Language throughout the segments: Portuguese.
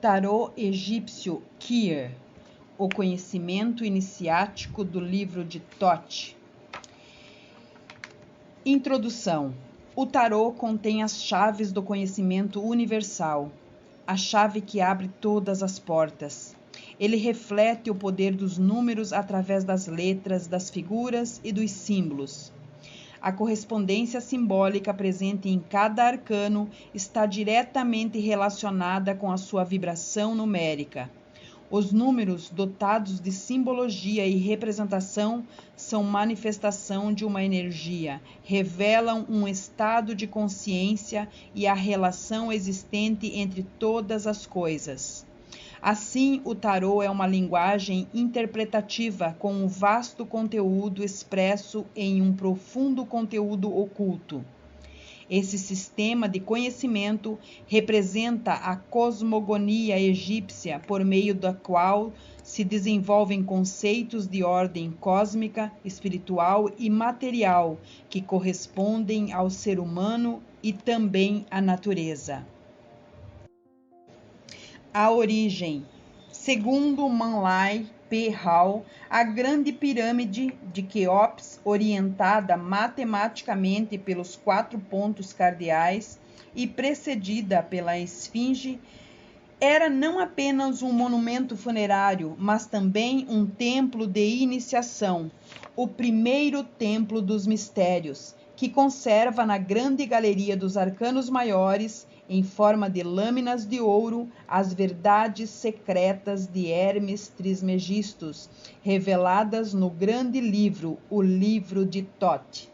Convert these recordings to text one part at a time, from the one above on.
Tarô egípcio Kier, o conhecimento iniciático do livro de Thoth. Introdução. O tarô contém as chaves do conhecimento universal, a chave que abre todas as portas. Ele reflete o poder dos números através das letras, das figuras e dos símbolos. A correspondência simbólica presente em cada arcano está diretamente relacionada com a sua vibração numérica. Os números dotados de simbologia e representação são manifestação de uma energia, revelam um estado de consciência e a relação existente entre todas as coisas. Assim, o tarô é uma linguagem interpretativa com um vasto conteúdo expresso em um profundo conteúdo oculto. Esse sistema de conhecimento representa a cosmogonia egípcia, por meio da qual se desenvolvem conceitos de ordem cósmica, espiritual e material que correspondem ao ser humano e também à natureza. A origem. Segundo Manlai P. Hall, a grande pirâmide de Quéops, orientada matematicamente pelos 4 pontos cardeais e precedida pela esfinge, era não apenas um monumento funerário, mas também um templo de iniciação, o primeiro templo dos mistérios, que conserva na grande galeria dos arcanos maiores, em forma de lâminas de ouro, as verdades secretas de Hermes Trismegistus, reveladas no grande livro, o livro de Thoth.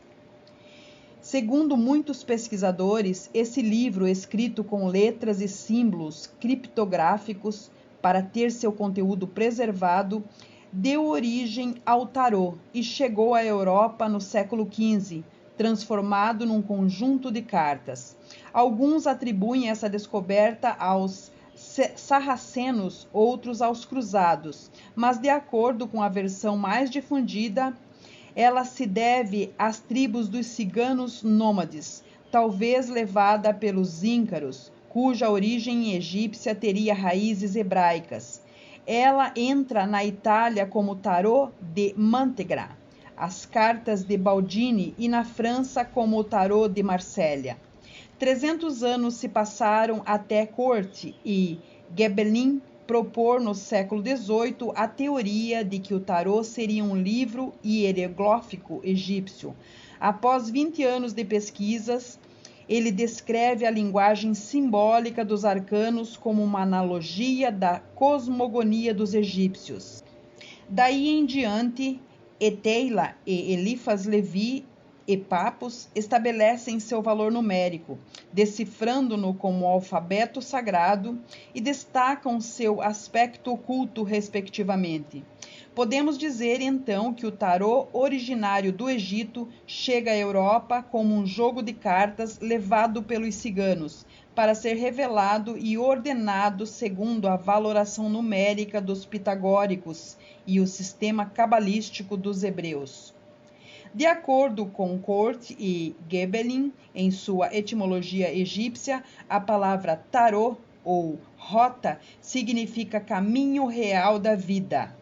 Segundo muitos pesquisadores, esse livro, escrito com letras e símbolos criptográficos para ter seu conteúdo preservado, deu origem ao tarô e chegou à Europa no século XV, transformado num conjunto de cartas. Alguns atribuem essa descoberta aos sarracenos, outros aos cruzados, mas de acordo com a versão mais difundida, ela se deve às tribos dos ciganos nômades, talvez levada pelos íncaros, cuja origem egípcia teria raízes hebraicas. Ela entra na Itália como tarô de Mantegna, as cartas de Baldini, e na França como o tarô de Marsella. 300 anos se passaram até Corte e Gebelin propor no século XVIII a teoria de que o tarô seria um livro hieroglífico egípcio. Após 20 anos de pesquisas, ele descreve a linguagem simbólica dos arcanos como uma analogia da cosmogonia dos egípcios. Daí em diante, Eteila e Eliphas Levi e Papus estabelecem seu valor numérico, decifrando-no como alfabeto sagrado, e destacam seu aspecto oculto, respectivamente. Podemos dizer, então, que o tarô originário do Egito chega à Europa como um jogo de cartas levado pelos ciganos, para ser revelado e ordenado segundo a valoração numérica dos pitagóricos e o sistema cabalístico dos hebreus. De acordo com Court e Gebelin, em sua etimologia egípcia, a palavra tarô ou rota significa caminho real da vida.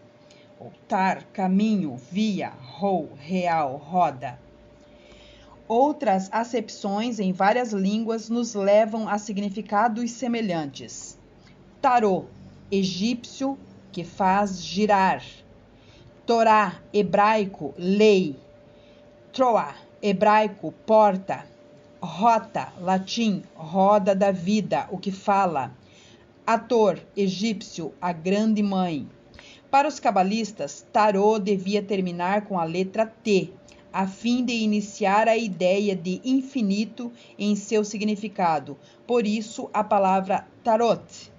Tar, caminho, via, rou, real, roda. Outras acepções em várias línguas nos levam a significados semelhantes. Tarô, egípcio, que faz girar. Torá, hebraico, lei. Troa, hebraico, porta. Rota, latim, roda da vida, o que fala. Ator, egípcio, a grande mãe. Para os cabalistas, tarô devia terminar com a letra T, a fim de iniciar a ideia de infinito em seu significado. Por isso, a palavra tarot.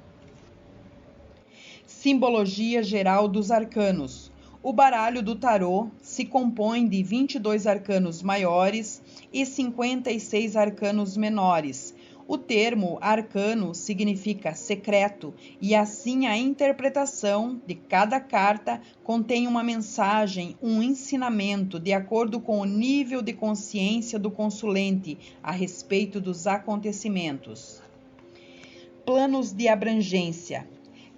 Simbologia geral dos arcanos. O baralho do tarô se compõe de 22 arcanos maiores e 56 arcanos menores. O termo arcano significa secreto, e assim a interpretação de cada carta contém uma mensagem, um ensinamento, de acordo com o nível de consciência do consulente a respeito dos acontecimentos. Planos de abrangência.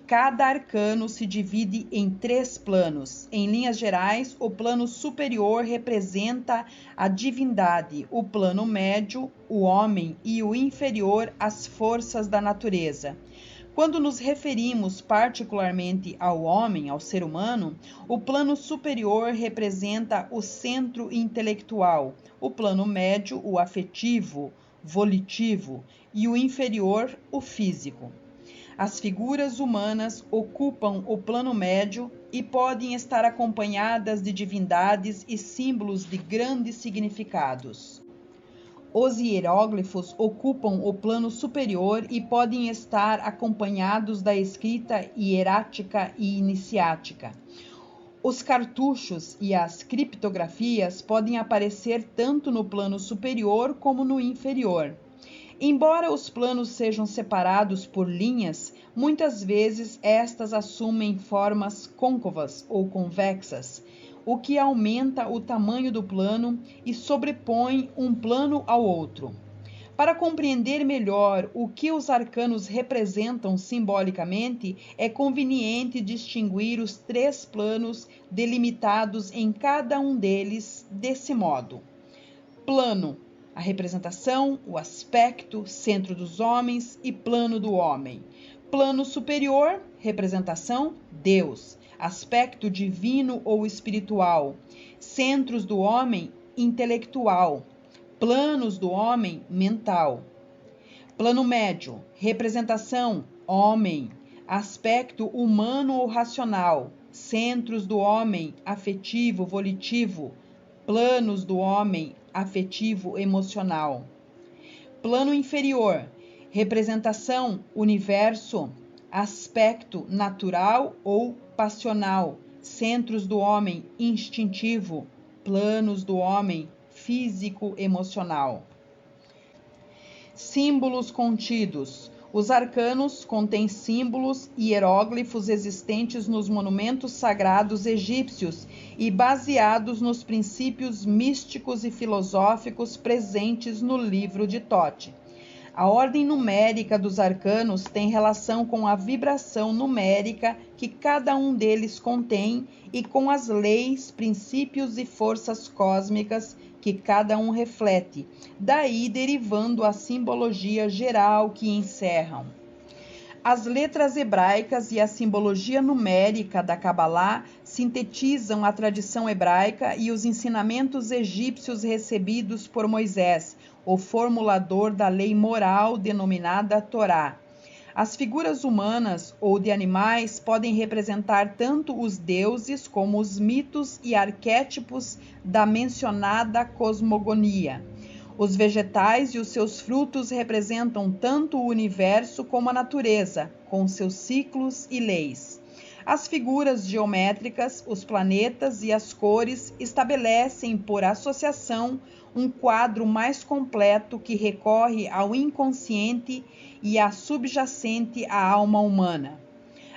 Cada arcano se divide em 3 planos. Em linhas gerais, o plano superior representa a divindade, o plano médio, o homem, e o inferior, as forças da natureza. Quando nos referimos particularmente ao homem, ao ser humano, o plano superior representa o centro intelectual, o plano médio, o afetivo, volitivo, e o inferior, o físico. As figuras humanas ocupam o plano médio e podem estar acompanhadas de divindades e símbolos de grandes significados. Os hieróglifos ocupam o plano superior e podem estar acompanhados da escrita hierática e iniciática. Os cartuchos e as criptografias podem aparecer tanto no plano superior como no inferior. Embora os planos sejam separados por linhas, muitas vezes estas assumem formas côncavas ou convexas, o que aumenta o tamanho do plano e sobrepõe um plano ao outro. Para compreender melhor o que os arcanos representam simbolicamente, é conveniente distinguir os 3 planos delimitados em cada um deles desse modo. Plano: a representação, o aspecto, centro dos homens e plano do homem. Plano superior: representação, Deus, aspecto divino ou espiritual. Centros do homem, intelectual. Planos do homem, mental. Plano médio: representação, homem, aspecto humano ou racional. Centros do homem, afetivo, volitivo. Planos do homem, afetivo, emocional. Plano inferior: representação, universo, aspecto natural ou passional. Centros do homem, instintivo. Planos do homem, físico, emocional. Símbolos contidos. Os arcanos contêm símbolos e hieróglifos existentes nos monumentos sagrados egípcios e baseados nos princípios místicos e filosóficos presentes no livro de Thoth. A ordem numérica dos arcanos tem relação com a vibração numérica que cada um deles contém e com as leis, princípios e forças cósmicas que cada um reflete, daí derivando a simbologia geral que encerram. As letras hebraicas e a simbologia numérica da Cabalá sintetizam a tradição hebraica e os ensinamentos egípcios recebidos por Moisés, o formulador da lei moral denominada Torá. As figuras humanas ou de animais podem representar tanto os deuses como os mitos e arquétipos da mencionada cosmogonia. Os vegetais e os seus frutos representam tanto o universo como a natureza, com seus ciclos e leis. As figuras geométricas, os planetas e as cores estabelecem, por associação, um quadro mais completo que recorre ao inconsciente e à subjacente à alma humana.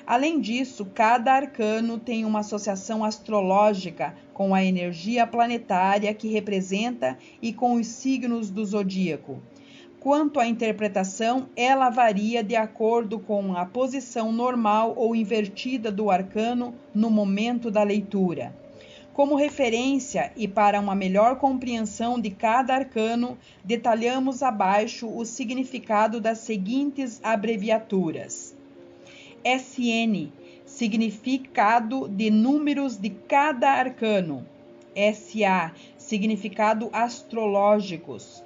Além disso, cada arcano tem uma associação astrológica com a energia planetária que representa e com os signos do zodíaco. Quanto à interpretação, ela varia de acordo com a posição normal ou invertida do arcano no momento da leitura. Como referência e para uma melhor compreensão de cada arcano, detalhamos abaixo o significado das seguintes abreviaturas. SN, significado de números de cada arcano. SA, significado astrológicos.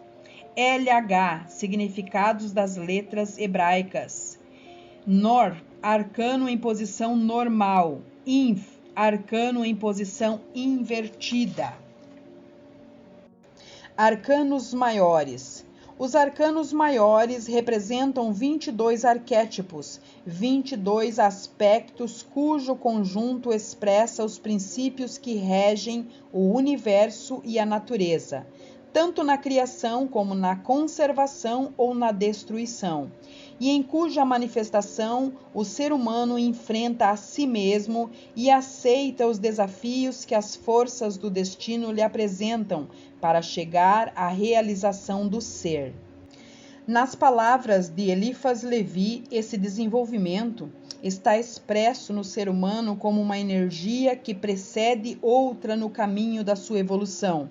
LH, significados das letras hebraicas. NOR, arcano em posição normal. INF, arcano em posição invertida. Arcanos maiores. Os arcanos maiores representam 22 arquétipos, 22 aspectos cujo conjunto expressa os princípios que regem o universo e a natureza, tanto na criação como na conservação ou na destruição, e em cuja manifestação o ser humano enfrenta a si mesmo e aceita os desafios que as forças do destino lhe apresentam para chegar à realização do ser. Nas palavras de Eliphas Levi, esse desenvolvimento está expresso no ser humano como uma energia que precede outra no caminho da sua evolução,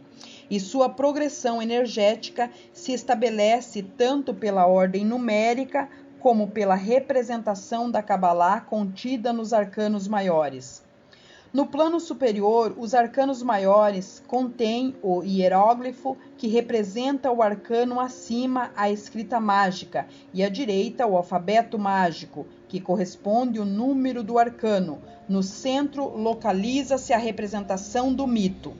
e sua progressão energética se estabelece tanto pela ordem numérica como pela representação da Cabalá contida nos arcanos maiores. No plano superior, os arcanos maiores contêm o hieróglifo que representa o arcano acima, a escrita mágica, e à direita o alfabeto mágico, que corresponde ao número do arcano. No centro localiza-se a representação do mito.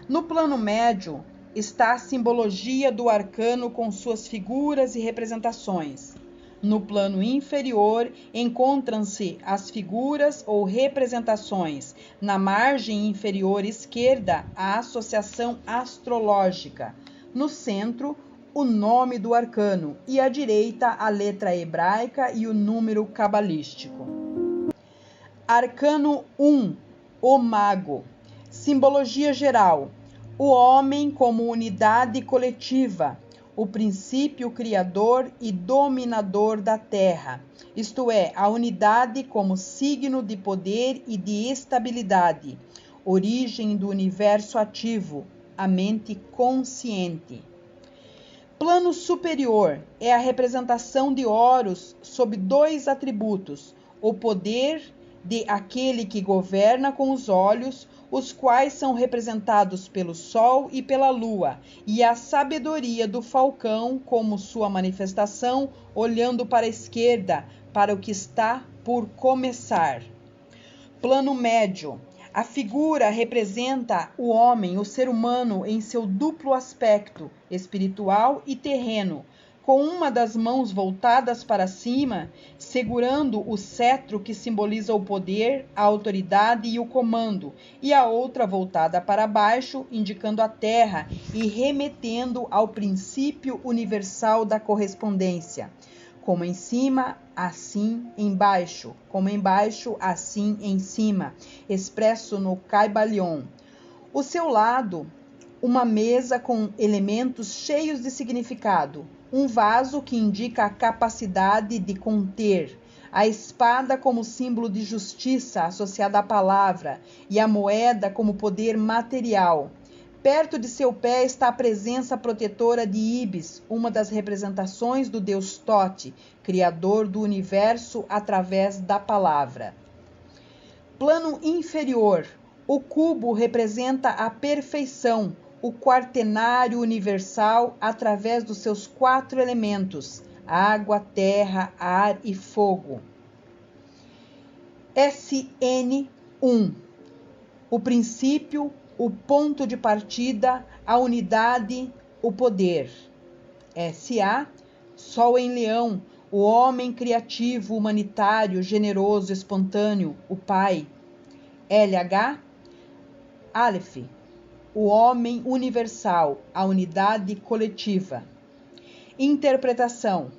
No plano médio está a simbologia do arcano com suas figuras e representações. No plano inferior encontram-se as figuras ou representações. Na margem inferior esquerda, a associação astrológica. No centro, o nome do arcano. E à direita, a letra hebraica e o número cabalístico. Arcano 1. O mago. Simbologia geral. O homem como unidade coletiva. O princípio criador e dominador da terra, isto é, a unidade como signo de poder e de estabilidade, origem do universo ativo, a mente consciente. Plano superior é a representação de Horus sob dois atributos, o poder de aquele que governa com os olhos, os quais são representados pelo Sol e pela Lua, e a sabedoria do falcão como sua manifestação, olhando para a esquerda, para o que está por começar. Plano médio. A figura representa o homem, o ser humano, em seu duplo aspecto, espiritual e terreno, com uma das mãos voltadas para cima, segurando o cetro que simboliza o poder, a autoridade e o comando, e a outra voltada para baixo, indicando a terra e remetendo ao princípio universal da correspondência. Como em cima, assim embaixo. Como embaixo, assim em cima. Expresso no Caibalion. O seu lado, uma mesa com elementos cheios de significado. Um vaso que indica a capacidade de conter, a espada como símbolo de justiça associada à palavra e a moeda como poder material. Perto de seu pé está a presença protetora de Ibis, uma das representações do deus Tote, criador do universo através da palavra. Plano inferior. O cubo representa a perfeição, o quaternário universal através dos seus 4 elementos, água, terra, ar e fogo. SN1. O princípio, o ponto de partida, a unidade, o poder. SA. Sol em Leão, o homem criativo, humanitário, generoso, espontâneo, o pai. LH. Aleph. O homem universal, a unidade coletiva. Interpretação.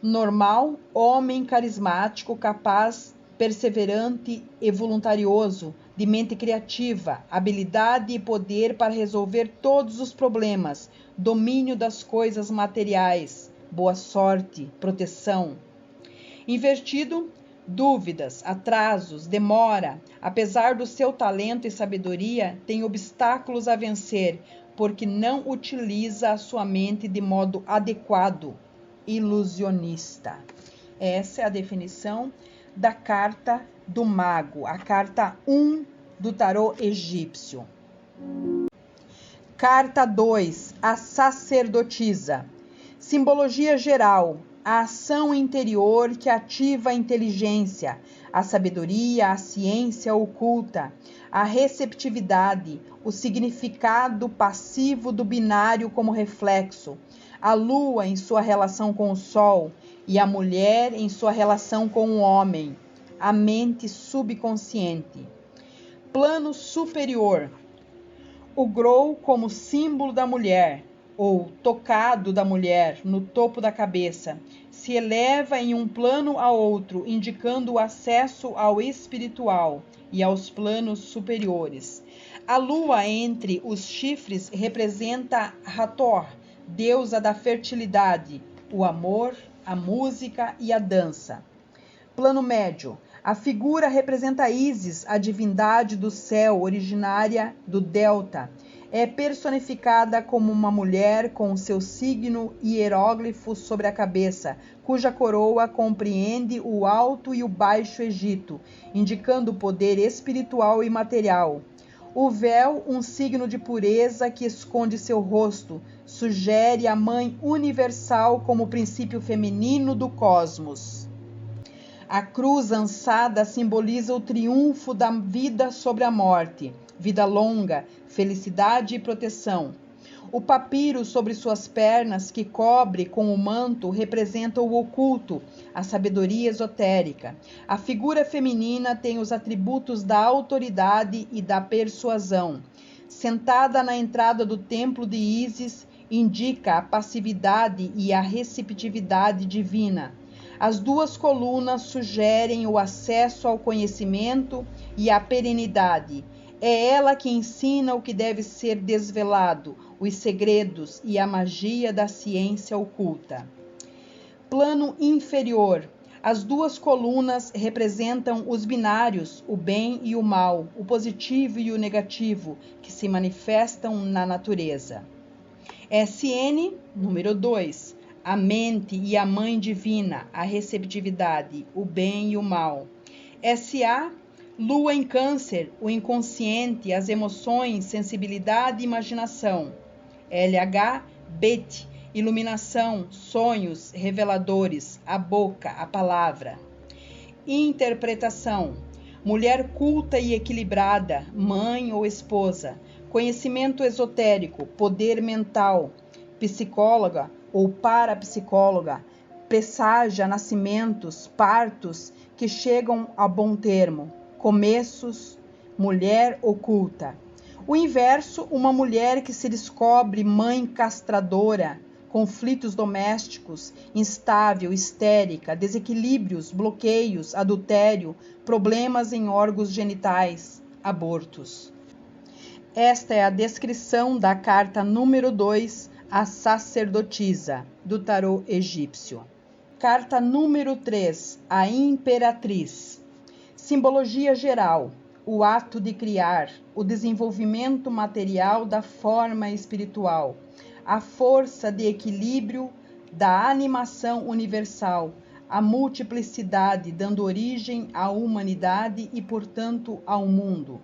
Normal, homem carismático, capaz, perseverante e voluntarioso, de mente criativa, habilidade e poder para resolver todos os problemas, domínio das coisas materiais, boa sorte, proteção. Invertido, dúvidas, atrasos, demora. Apesar do seu talento e sabedoria, tem obstáculos a vencer, porque não utiliza a sua mente de modo adequado. Ilusionista. Essa é a definição da carta do mago, a carta 1 do tarô egípcio. Carta 2, a sacerdotisa. Simbologia geral. A ação interior que ativa a inteligência, a sabedoria, a ciência oculta, a receptividade, o significado passivo do binário como reflexo, a lua em sua relação com o sol e a mulher em sua relação com o homem, a mente subconsciente. Plano superior. O grou como símbolo da mulher, ou tocado da mulher, no topo da cabeça, se eleva em um plano a outro, indicando o acesso ao espiritual e aos planos superiores. A lua entre os chifres representa Hathor, deusa da fertilidade, o amor, a música e a dança. Plano médio. A figura representa Ísis, a divindade do céu, originária do Delta. É personificada como uma mulher com seu signo hieróglifo sobre a cabeça, cuja coroa compreende o Alto e o Baixo Egito, indicando o poder espiritual e material. O véu, um signo de pureza que esconde seu rosto, sugere a Mãe Universal como princípio feminino do cosmos. A cruz ansada simboliza o triunfo da vida sobre a morte, vida longa, felicidade e proteção. O papiro sobre suas pernas, que cobre com o manto, representa o oculto, a sabedoria esotérica. A figura feminina tem os atributos da autoridade e da persuasão. Sentada na entrada do templo de Ísis, indica a passividade e a receptividade divina. As duas colunas sugerem o acesso ao conhecimento e à perenidade. É ela que ensina o que deve ser desvelado, os segredos e a magia da ciência oculta. Plano inferior. As duas colunas representam os binários, o bem e o mal, o positivo e o negativo, que se manifestam na natureza. SN, número 2. A mente e a mãe divina, a receptividade, o bem e o mal. SA, lua em câncer, o inconsciente, as emoções, sensibilidade e imaginação. LH, Bet, iluminação, sonhos, reveladores, a boca, a palavra. Interpretação, mulher culta e equilibrada, mãe ou esposa. Conhecimento esotérico, poder mental, psicóloga ou parapsicóloga, presságia nascimentos, partos que chegam a bom termo, começos, mulher oculta. O inverso, uma mulher que se descobre mãe castradora, conflitos domésticos, instável, histérica, desequilíbrios, bloqueios, adultério, problemas em órgãos genitais, abortos. Esta é a descrição da carta número 2, a sacerdotisa, do tarô egípcio. Carta número 3, a imperatriz. Simbologia geral, o ato de criar, o desenvolvimento material da forma espiritual, a força de equilíbrio da animação universal, a multiplicidade dando origem à humanidade e, portanto, ao mundo.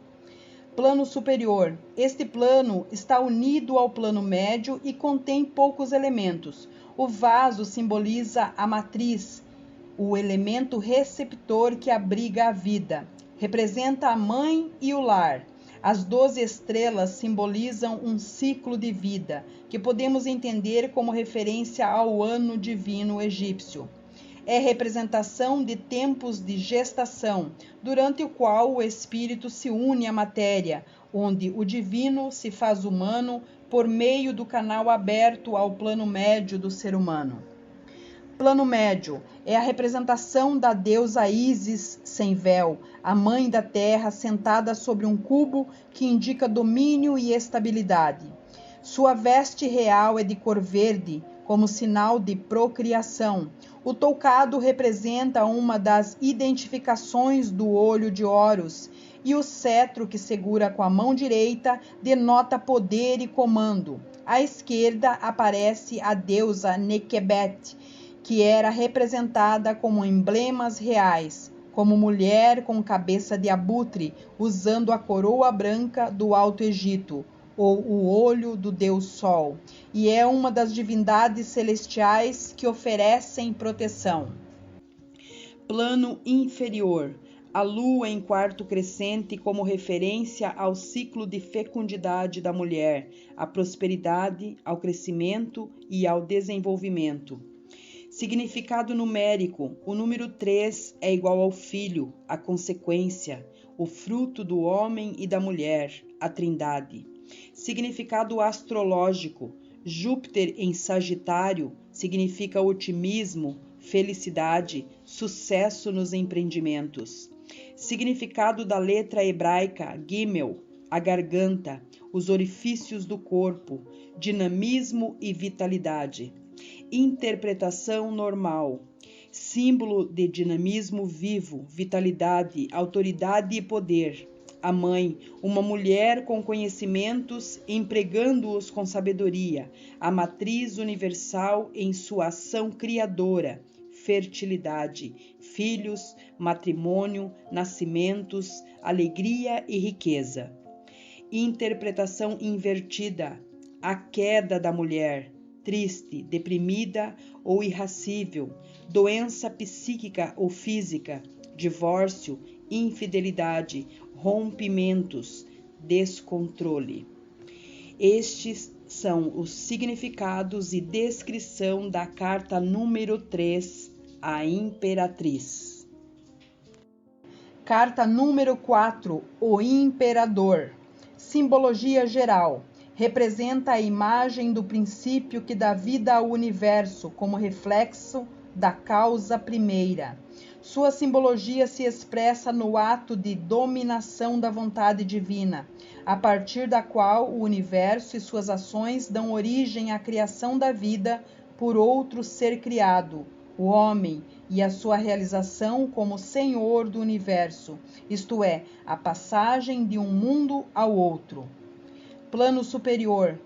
Plano superior. Este plano está unido ao plano médio e contém poucos elementos. O vaso simboliza a matriz, o elemento receptor que abriga a vida. Representa a mãe e o lar. As 12 estrelas simbolizam um ciclo de vida, que podemos entender como referência ao ano divino egípcio. É representação de tempos de gestação, durante o qual o espírito se une à matéria, onde o divino se faz humano por meio do canal aberto ao plano médio do ser humano. Plano médio é a representação da deusa Ísis sem véu, a mãe da terra sentada sobre um cubo que indica domínio e estabilidade. Sua veste real é de cor verde, como sinal de procriação. O toucado representa uma das identificações do olho de Horus, e o cetro que segura com a mão direita denota poder e comando. À esquerda aparece a deusa Nekhbet, que era representada como emblemas reais, como mulher com cabeça de abutre, usando a coroa branca do Alto Egito, ou o olho do Deus Sol, e é uma das divindades celestiais que oferecem proteção. Plano inferior. A lua em quarto crescente como referência ao ciclo de fecundidade da mulher, à prosperidade, ao crescimento e ao desenvolvimento. Significado numérico. O número 3 é igual ao filho, a consequência, o fruto do homem e da mulher, a trindade. Significado astrológico. Júpiter em Sagitário significa otimismo, felicidade, sucesso nos empreendimentos. Significado da letra hebraica Gimel, a garganta, os orifícios do corpo, dinamismo e vitalidade. Interpretação normal. símbolo de dinamismo vivo, vitalidade, autoridade e poder. A mãe, uma mulher com conhecimentos, empregando-os com sabedoria, a matriz universal em sua ação criadora, fertilidade, filhos, matrimônio, nascimentos, alegria e riqueza. Interpretação invertida, a queda da mulher, triste, deprimida ou irascível, doença psíquica ou física, divórcio, infidelidade, rompimentos, descontrole. Estes são os significados e descrição da carta número 3, a Imperatriz. Carta número 4, o Imperador. Simbologia geral. Representa a imagem do princípio que dá vida ao universo como reflexo da causa primeira. Sua simbologia se expressa no ato de dominação da vontade divina, a partir da qual o universo e suas ações dão origem à criação da vida por outro ser criado, o homem, e a sua realização como senhor do universo, isto é, a passagem de um mundo ao outro. Plano superior.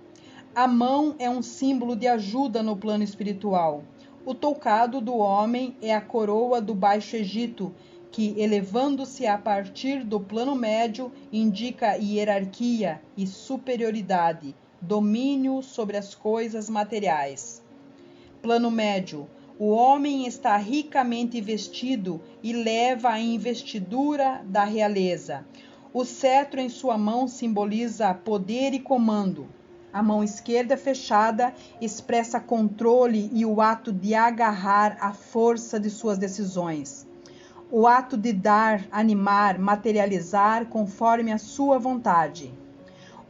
A mão é um símbolo de ajuda no plano espiritual. O toucado do homem é a coroa do Baixo Egito, que, elevando-se a partir do plano médio, indica hierarquia e superioridade, domínio sobre as coisas materiais. Plano médio. O homem está ricamente vestido e leva a investidura da realeza. O cetro em sua mão simboliza poder e comando. A mão esquerda fechada expressa controle e o ato de agarrar a força de suas decisões. O ato de dar, animar, materializar conforme a sua vontade.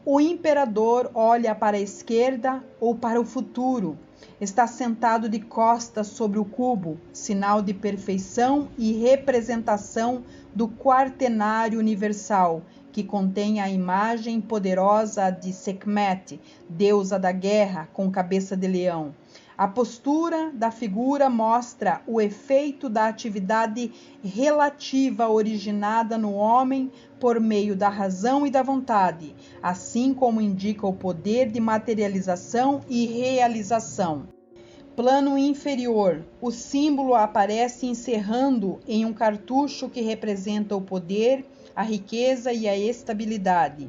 O imperador olha para a esquerda ou para o futuro. Está sentado de costas sobre o cubo, sinal de perfeição e representação do quaternário universal, que contém a imagem poderosa de Sekhmet, deusa da guerra, com cabeça de leão. A postura da figura mostra o efeito da atividade relativa originada no homem por meio da razão e da vontade, assim como indica o poder de materialização e realização. Plano inferior. O símbolo aparece encerrando em um cartucho que representa o poder, a riqueza e a estabilidade.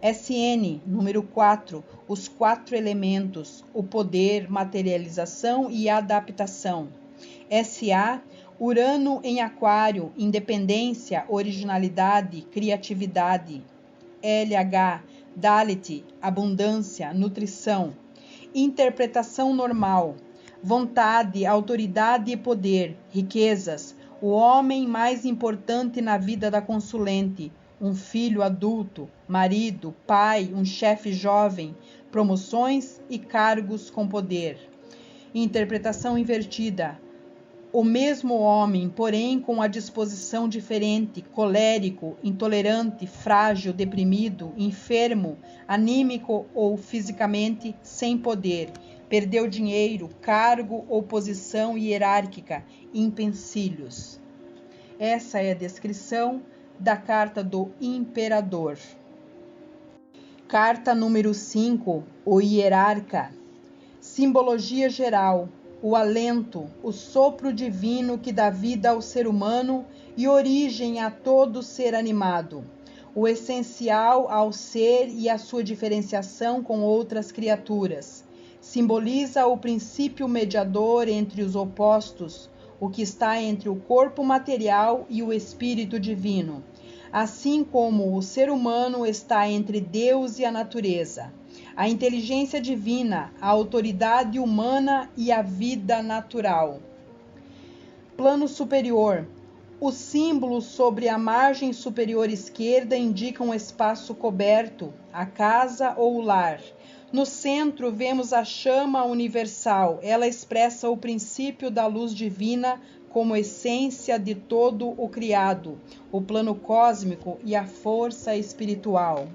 SN, número 4, os 4 elementos, o poder, materialização e adaptação. SA, Urano em Aquário, independência, originalidade, criatividade. LH, Dalit, abundância, nutrição. Interpretação normal. Vontade, autoridade e poder, riquezas, o homem mais importante na vida da consulente, um filho adulto, marido, pai, um chefe jovem, promoções e cargos com poder. Interpretação invertida. O mesmo homem, porém com a disposição diferente, colérico, intolerante, frágil, deprimido, enfermo, anímico ou fisicamente, sem poder. Perdeu dinheiro, cargo ou posição hierárquica, empecilhos. Essa é a descrição da carta do Imperador. Carta número 5, o Hierarca. Simbologia geral. O alento, o sopro divino que dá vida ao ser humano e origem a todo ser animado. O essencial ao ser e a sua diferenciação com outras criaturas. Simboliza o princípio mediador entre os opostos, o que está entre o corpo material e o espírito divino, assim como o ser humano está entre Deus e a natureza, a inteligência divina, a autoridade humana e a vida natural. Plano superior. Os símbolos sobre a margem superior esquerda indicam um espaço coberto, a casa ou o lar. No centro vemos a chama universal. Ela expressa o princípio da luz divina como essência de todo o criado, o plano cósmico e a força espiritual.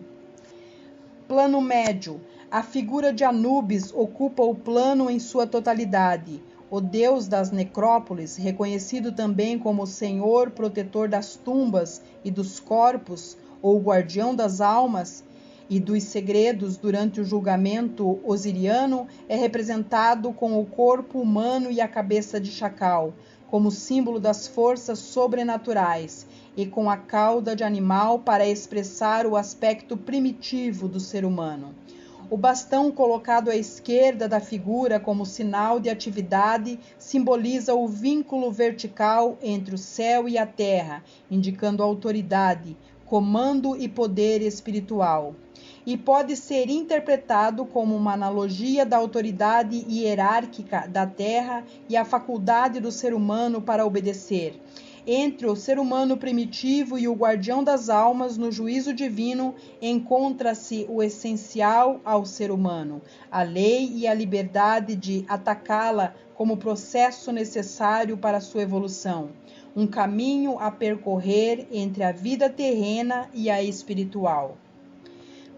Plano médio. A figura de Anubis ocupa o plano em sua totalidade. o deus das necrópolis, reconhecido também como o senhor protetor das tumbas e dos corpos, ou guardião das almas e dos segredos durante o julgamento osiriano, é representado com o corpo humano e a cabeça de chacal, como símbolo das forças sobrenaturais, e com a cauda de animal para expressar o aspecto primitivo do ser humano. O bastão colocado à esquerda da figura como sinal de atividade simboliza o vínculo vertical entre o céu e a terra, indicando autoridade, comando e poder espiritual. E pode ser interpretado como uma analogia da autoridade hierárquica da terra e a faculdade do ser humano para obedecer. Entre o ser humano primitivo e o guardião das almas no juízo divino, encontra-se o essencial ao ser humano, a lei e a liberdade de atacá-la como processo necessário para sua evolução, um caminho a percorrer entre a vida terrena e a espiritual.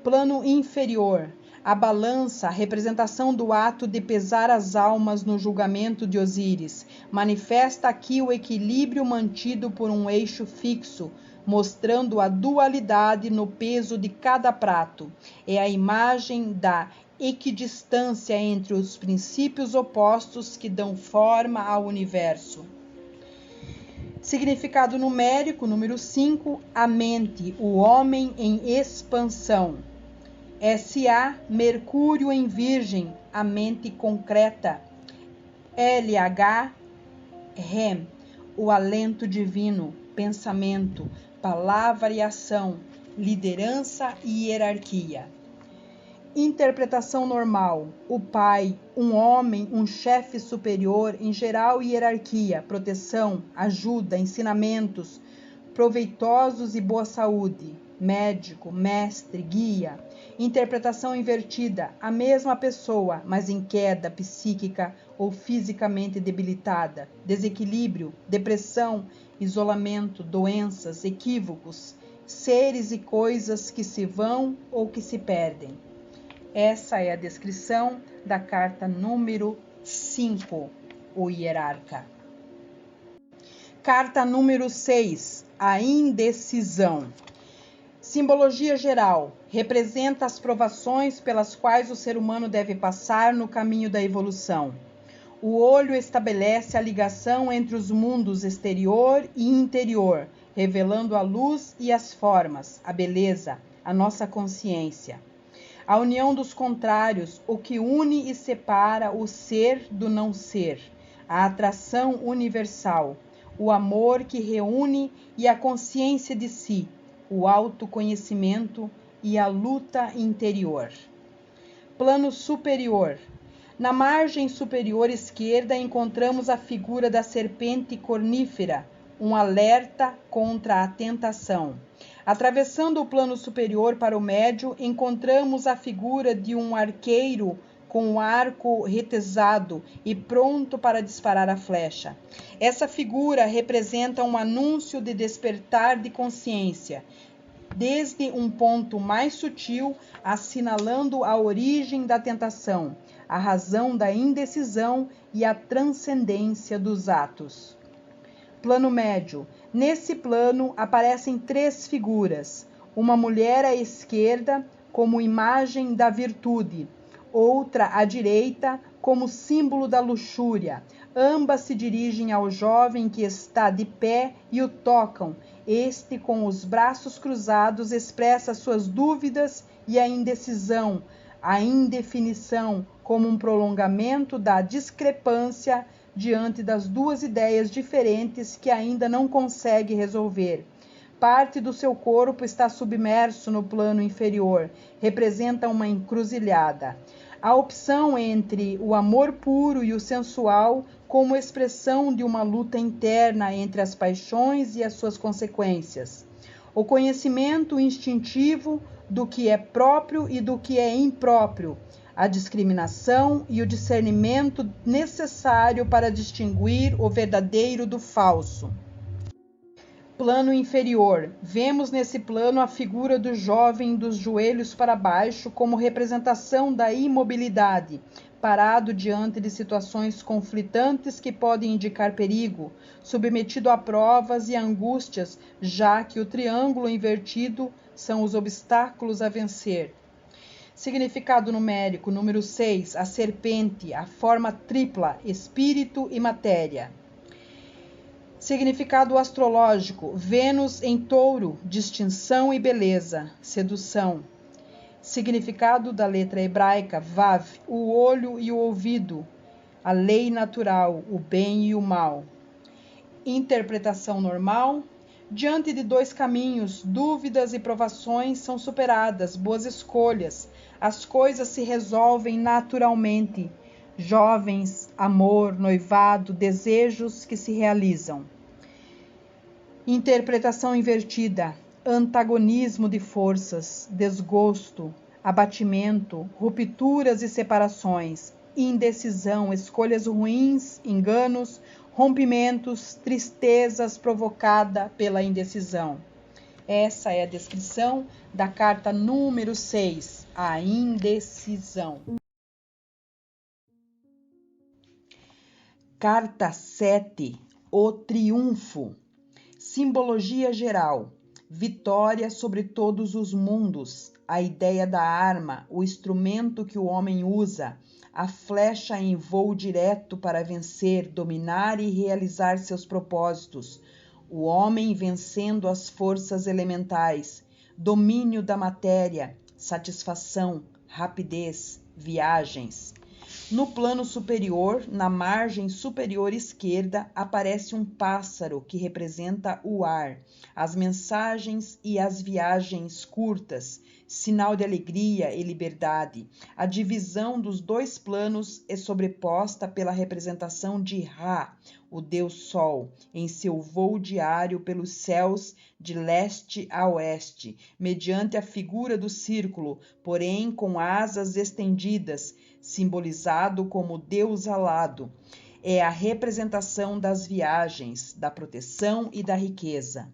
Plano inferior. A balança, representação do ato de pesar as almas no julgamento de Osíris, manifesta aqui o equilíbrio mantido por um eixo fixo, mostrando a dualidade no peso de cada prato. É a imagem da equidistância entre os princípios opostos que dão forma ao universo. Significado numérico, número 5, a mente, o homem em expansão. S.A. Mercúrio em Virgem, a mente concreta. L.H. Rem, o alento divino, pensamento, palavra e ação, liderança e hierarquia. Interpretação normal, o pai, um homem, um chefe superior, em geral hierarquia, proteção, ajuda, ensinamentos, proveitosos e boa saúde, médico, mestre, guia. Interpretação invertida, a mesma pessoa, mas em queda psíquica ou fisicamente debilitada, desequilíbrio, depressão, isolamento, doenças, equívocos, seres e coisas que se vão ou que se perdem. Essa é a descrição da carta número 5, o hierarca. Carta número 6, a indecisão. Simbologia geral. Representa as provações pelas quais o ser humano deve passar no caminho da evolução. O olho estabelece a ligação entre os mundos exterior e interior, revelando a luz e as formas, a beleza, a nossa consciência. A união dos contrários, o que une e separa o ser do não ser, a atração universal, o amor que reúne e a consciência de si, o autoconhecimento e a luta interior. Plano superior. Na margem superior esquerda encontramos a figura da serpente cornífera, um alerta contra a tentação. Atravessando o plano superior para o médio, encontramos a figura de um arqueiro com o arco retesado e pronto para disparar a flecha. Essa figura representa um anúncio de despertar de consciência, desde um ponto mais sutil, assinalando a origem da tentação, a razão da indecisão e a transcendência dos atos. Plano médio. Nesse plano aparecem 3 figuras, uma mulher à esquerda como imagem da virtude, outra à direita como símbolo da luxúria. Ambas se dirigem ao jovem que está de pé e o tocam. Este, com os braços cruzados, expressa suas dúvidas e a indecisão, a indefinição, como um prolongamento da discrepância diante das 2 ideias diferentes que ainda não consegue resolver. Parte do seu corpo está submerso no plano inferior, representa uma encruzilhada. A opção entre o amor puro e o sensual como expressão de uma luta interna entre as paixões e as suas consequências. O conhecimento instintivo do que é próprio e do que é impróprio, a discriminação e o discernimento necessário para distinguir o verdadeiro do falso. Plano inferior. Vemos nesse plano a figura do jovem dos joelhos para baixo como representação da imobilidade, parado diante de situações conflitantes que podem indicar perigo, submetido a provas e angústias, já que o triângulo invertido são os obstáculos a vencer. Significado numérico, número 6, a serpente, a forma tripla, espírito e matéria. Significado astrológico, Vênus em touro, distinção e beleza, sedução. Significado da letra hebraica, Vav, o olho e o ouvido, a lei natural, o bem e o mal. Interpretação normal, diante de dois caminhos, dúvidas e provações são superadas, boas escolhas, as coisas se resolvem naturalmente. Jovens, amor, noivado, desejos que se realizam. Interpretação invertida, antagonismo de forças, desgosto, abatimento, rupturas e separações, indecisão, escolhas ruins, enganos, rompimentos, tristezas provocada pela indecisão. Essa é a descrição da carta número 6, a indecisão. Carta 7, o triunfo. Simbologia geral. Vitória sobre todos os mundos. A ideia da arma, o instrumento que o homem usa. A flecha em voo direto para vencer, dominar e realizar seus propósitos. O homem vencendo as forças elementais. Domínio da matéria. Satisfação, rapidez, viagens. No plano superior, na margem superior esquerda, aparece um pássaro que representa o ar, as mensagens e as viagens curtas, sinal de alegria e liberdade. A divisão dos dois planos é sobreposta pela representação de Ra, o Deus Sol, em seu voo diário pelos céus de leste a oeste, mediante a figura do círculo, porém com asas estendidas, simbolizado como Deus alado. É a representação das viagens, da proteção e da riqueza.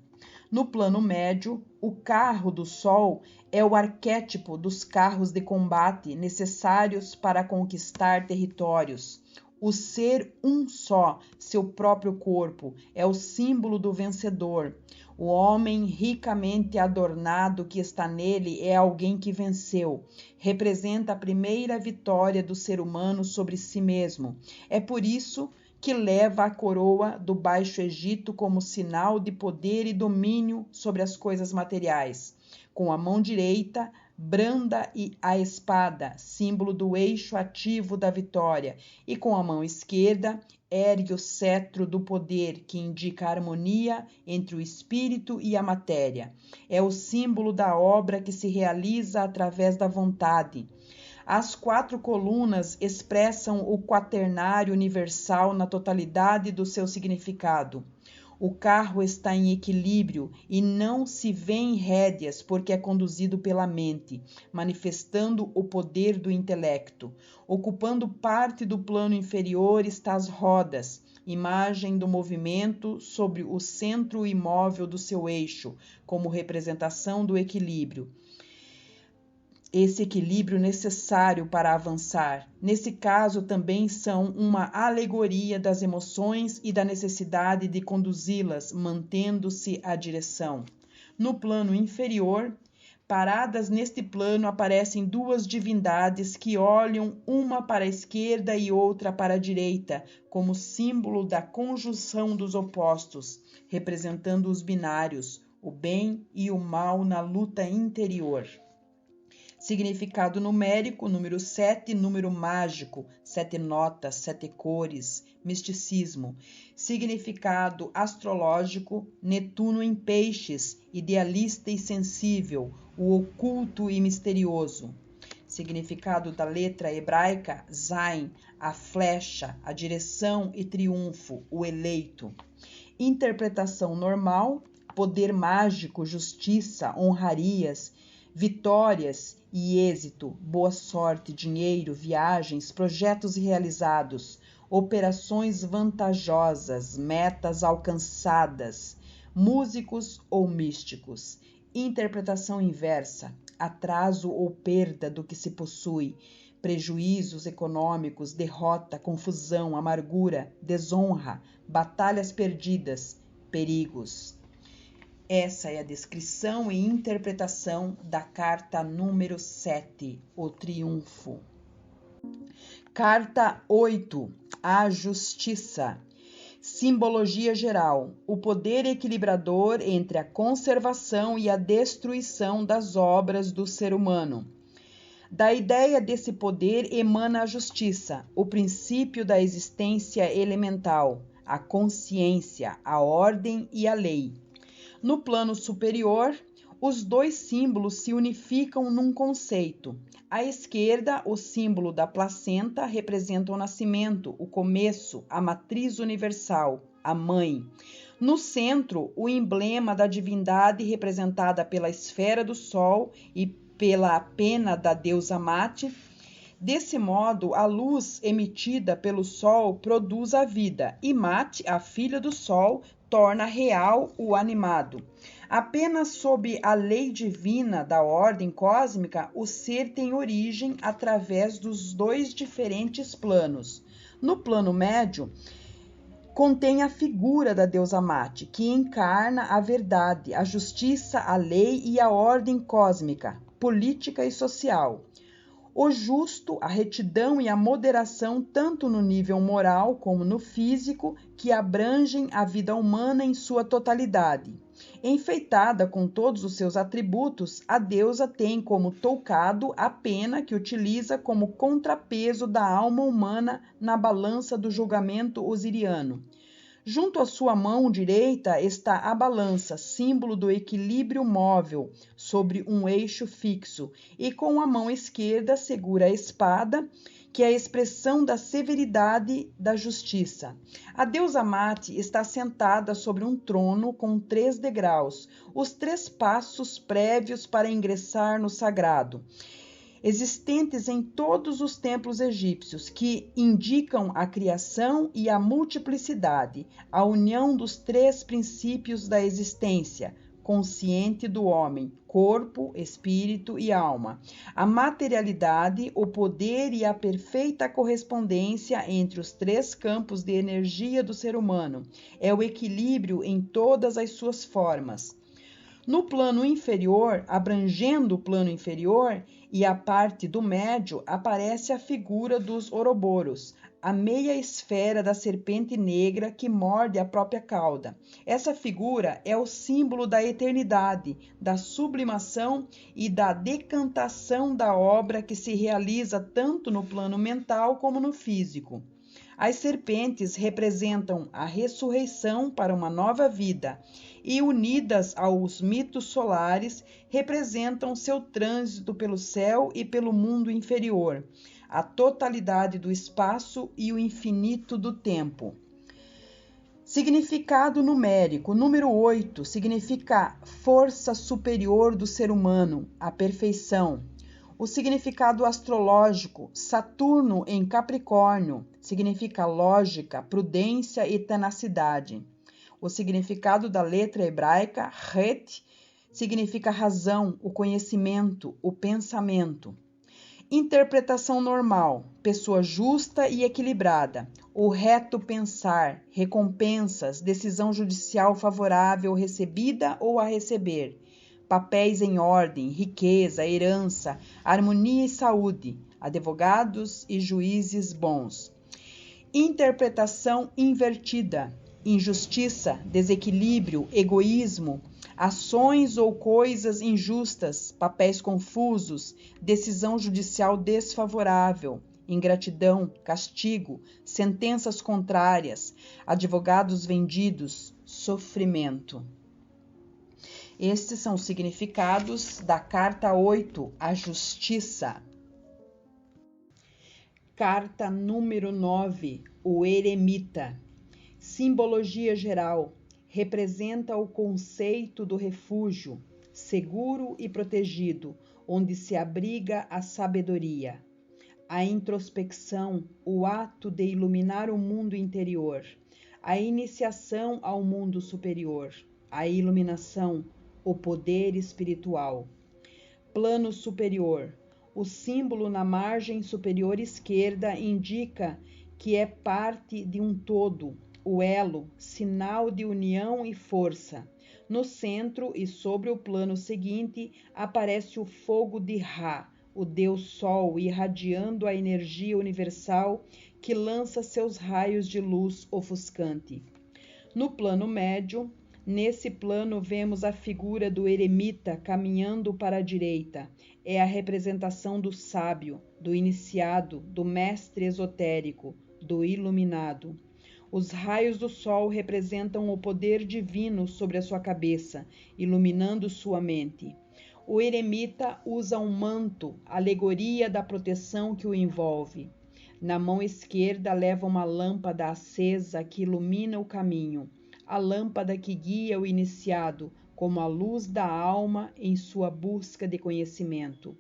No plano médio, o carro do Sol é o arquétipo dos carros de combate necessários para conquistar territórios. O ser um só, seu próprio corpo, é o símbolo do vencedor. O homem ricamente adornado que está nele é alguém que venceu. Representa a primeira vitória do ser humano sobre si mesmo. É por isso que leva a coroa do Baixo Egito como sinal de poder e domínio sobre as coisas materiais. Com a mão direita, branda a espada, símbolo do eixo ativo da vitória, e com a mão esquerda, ergue o cetro do poder, que indica a harmonia entre o espírito e a matéria. É o símbolo da obra que se realiza através da vontade. As 4 colunas expressam o quaternário universal na totalidade do seu significado. O carro está em equilíbrio e não se vê em rédeas porque é conduzido pela mente, manifestando o poder do intelecto. Ocupando parte do plano inferior está as rodas, imagem do movimento sobre o centro imóvel do seu eixo, como representação do equilíbrio. Esse equilíbrio necessário para avançar. Nesse caso, também são uma alegoria das emoções e da necessidade de conduzi-las, mantendo-se a direção. No plano inferior, paradas neste plano, aparecem 2 divindades que olham uma para a esquerda e outra para a direita, como símbolo da conjunção dos opostos, representando os binários, o bem e o mal na luta interior. Significado numérico, número 7, número mágico, 7 notas, 7 cores, misticismo. Significado astrológico, Netuno em peixes, idealista e sensível, o oculto e misterioso. Significado da letra hebraica, Zain, a flecha, a direção e triunfo, o eleito. Interpretação normal, poder mágico, justiça, honrarias, vitórias e êxito, boa sorte, dinheiro, viagens, projetos realizados, operações vantajosas, metas alcançadas, músicos ou místicos. Interpretação inversa, atraso ou perda do que se possui, prejuízos econômicos, derrota, confusão, amargura, desonra, batalhas perdidas, perigos. Essa é a descrição e interpretação da carta número 7, o triunfo. Carta 8, a justiça. Simbologia geral: o poder equilibrador entre a conservação e a destruição das obras do ser humano. Da ideia desse poder emana a justiça, o princípio da existência elemental, a consciência, a ordem e a lei. No plano superior, os dois símbolos se unificam num conceito. À esquerda, o símbolo da placenta representa o nascimento, o começo, a matriz universal, a mãe. No centro, o emblema da divindade representada pela esfera do Sol e pela pena da deusa Mate. Desse modo, a luz emitida pelo Sol produz a vida, e Mate, a filha do Sol, torna real o animado. Apenas sob a lei divina da ordem cósmica, o ser tem origem através dos dois diferentes planos. No plano médio, contém a figura da deusa Mate, que encarna a verdade, a justiça, a lei e a ordem cósmica, política e social. O justo, a retidão e a moderação, tanto no nível moral como no físico, que abrangem a vida humana em sua totalidade. Enfeitada com todos os seus atributos, a deusa tem como toucado a pena que utiliza como contrapeso da alma humana na balança do julgamento osiriano. Junto à sua mão direita está a balança, símbolo do equilíbrio móvel, sobre um eixo fixo, e com a mão esquerda segura a espada, que é a expressão da severidade da justiça. A deusa Mate está sentada sobre um trono com 3 degraus, os 3 passos prévios para ingressar no sagrado, existentes em todos os templos egípcios, que indicam a criação e a multiplicidade, a união dos 3 princípios da existência, consciente do homem, corpo, espírito e alma, a materialidade, o poder e a perfeita correspondência entre os 3 campos de energia do ser humano, é o equilíbrio em todas as suas formas. No plano inferior, abrangendo o plano inferior e a parte do médio, aparece a figura dos Ouroboros, a meia esfera da serpente negra que morde a própria cauda. Essa figura é o símbolo da eternidade, da sublimação e da decantação da obra que se realiza tanto no plano mental como no físico. As serpentes representam a ressurreição para uma nova vida e, unidas aos mitos solares, representam seu trânsito pelo céu e pelo mundo inferior, a totalidade do espaço e o infinito do tempo. Significado numérico. Número 8 significa força superior do ser humano, a perfeição. O significado astrológico: Saturno em Capricórnio, significa lógica, prudência e tenacidade. O significado da letra hebraica Het significa razão, o conhecimento, o pensamento. Interpretação normal: pessoa justa e equilibrada, o reto pensar, recompensas, decisão judicial favorável recebida ou a receber, papéis em ordem, riqueza, herança, harmonia e saúde, advogados e juízes bons. Interpretação invertida: injustiça, desequilíbrio, egoísmo, ações ou coisas injustas, papéis confusos, decisão judicial desfavorável, ingratidão, castigo, sentenças contrárias, advogados vendidos, sofrimento. Estes são os significados da carta 8, a justiça. Carta número 9, o eremita. Simbologia geral: representa o conceito do refúgio, seguro e protegido, onde se abriga a sabedoria. A introspecção, o ato de iluminar o mundo interior. A iniciação ao mundo superior. A iluminação, o poder espiritual. Plano superior: O símbolo na margem superior esquerda indica que é parte de um todo, o elo, sinal de união e força. No centro e sobre o plano seguinte aparece o fogo de Ra, o Deus Sol, irradiando a energia universal que lança seus raios de luz ofuscante. No plano médio, nesse plano vemos a figura do eremita caminhando para a direita. É a representação do sábio, do iniciado, do mestre esotérico, do iluminado. Os raios do sol representam o poder divino sobre a sua cabeça, iluminando sua mente. O eremita usa um manto, alegoria da proteção que o envolve. Na mão esquerda leva uma lâmpada acesa que ilumina o caminho, a lâmpada que guia o iniciado, como a luz da alma em sua busca de conhecimento.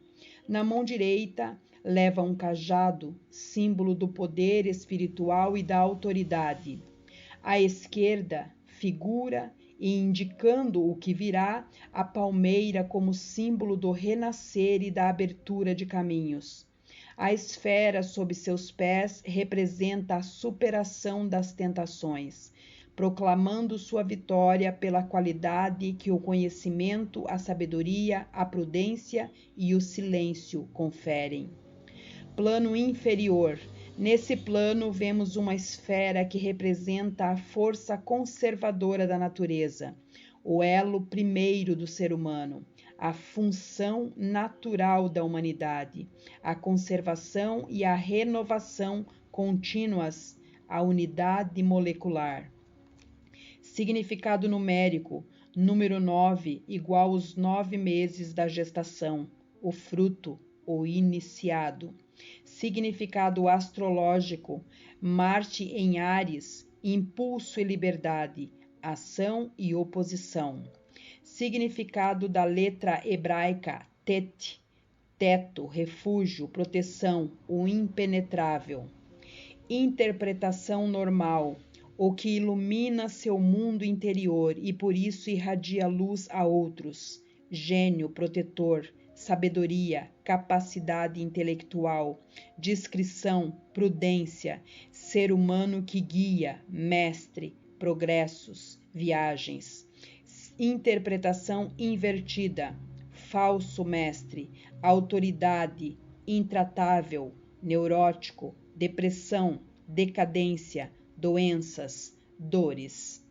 Na mão direita leva um cajado, símbolo do poder espiritual e da autoridade. À esquerda, figura e indicando o que virá, a palmeira como símbolo do renascer e da abertura de caminhos. A esfera sob seus pés representa a superação das tentações, proclamando sua vitória pela qualidade que o conhecimento, a sabedoria, a prudência e o silêncio conferem. Plano inferior. Nesse plano vemos uma esfera que representa a força conservadora da natureza, o elo primeiro do ser humano, a função natural da humanidade, a conservação e a renovação contínuas, a unidade molecular. Significado numérico: número 9 igual os 9 meses da gestação, o fruto, o iniciado. Significado astrológico: Marte em Áries, impulso e liberdade, ação e oposição. Significado da letra hebraica Tet, teto, refúgio, proteção, o impenetrável. Interpretação normal: o que ilumina seu mundo interior e por isso irradia luz a outros. Gênio, protetor, sabedoria, capacidade intelectual, discrição, prudência, ser humano que guia, mestre, progressos, viagens. Interpretação invertida: falso mestre, autoridade, intratável, neurótico, depressão, decadência, doenças, dores.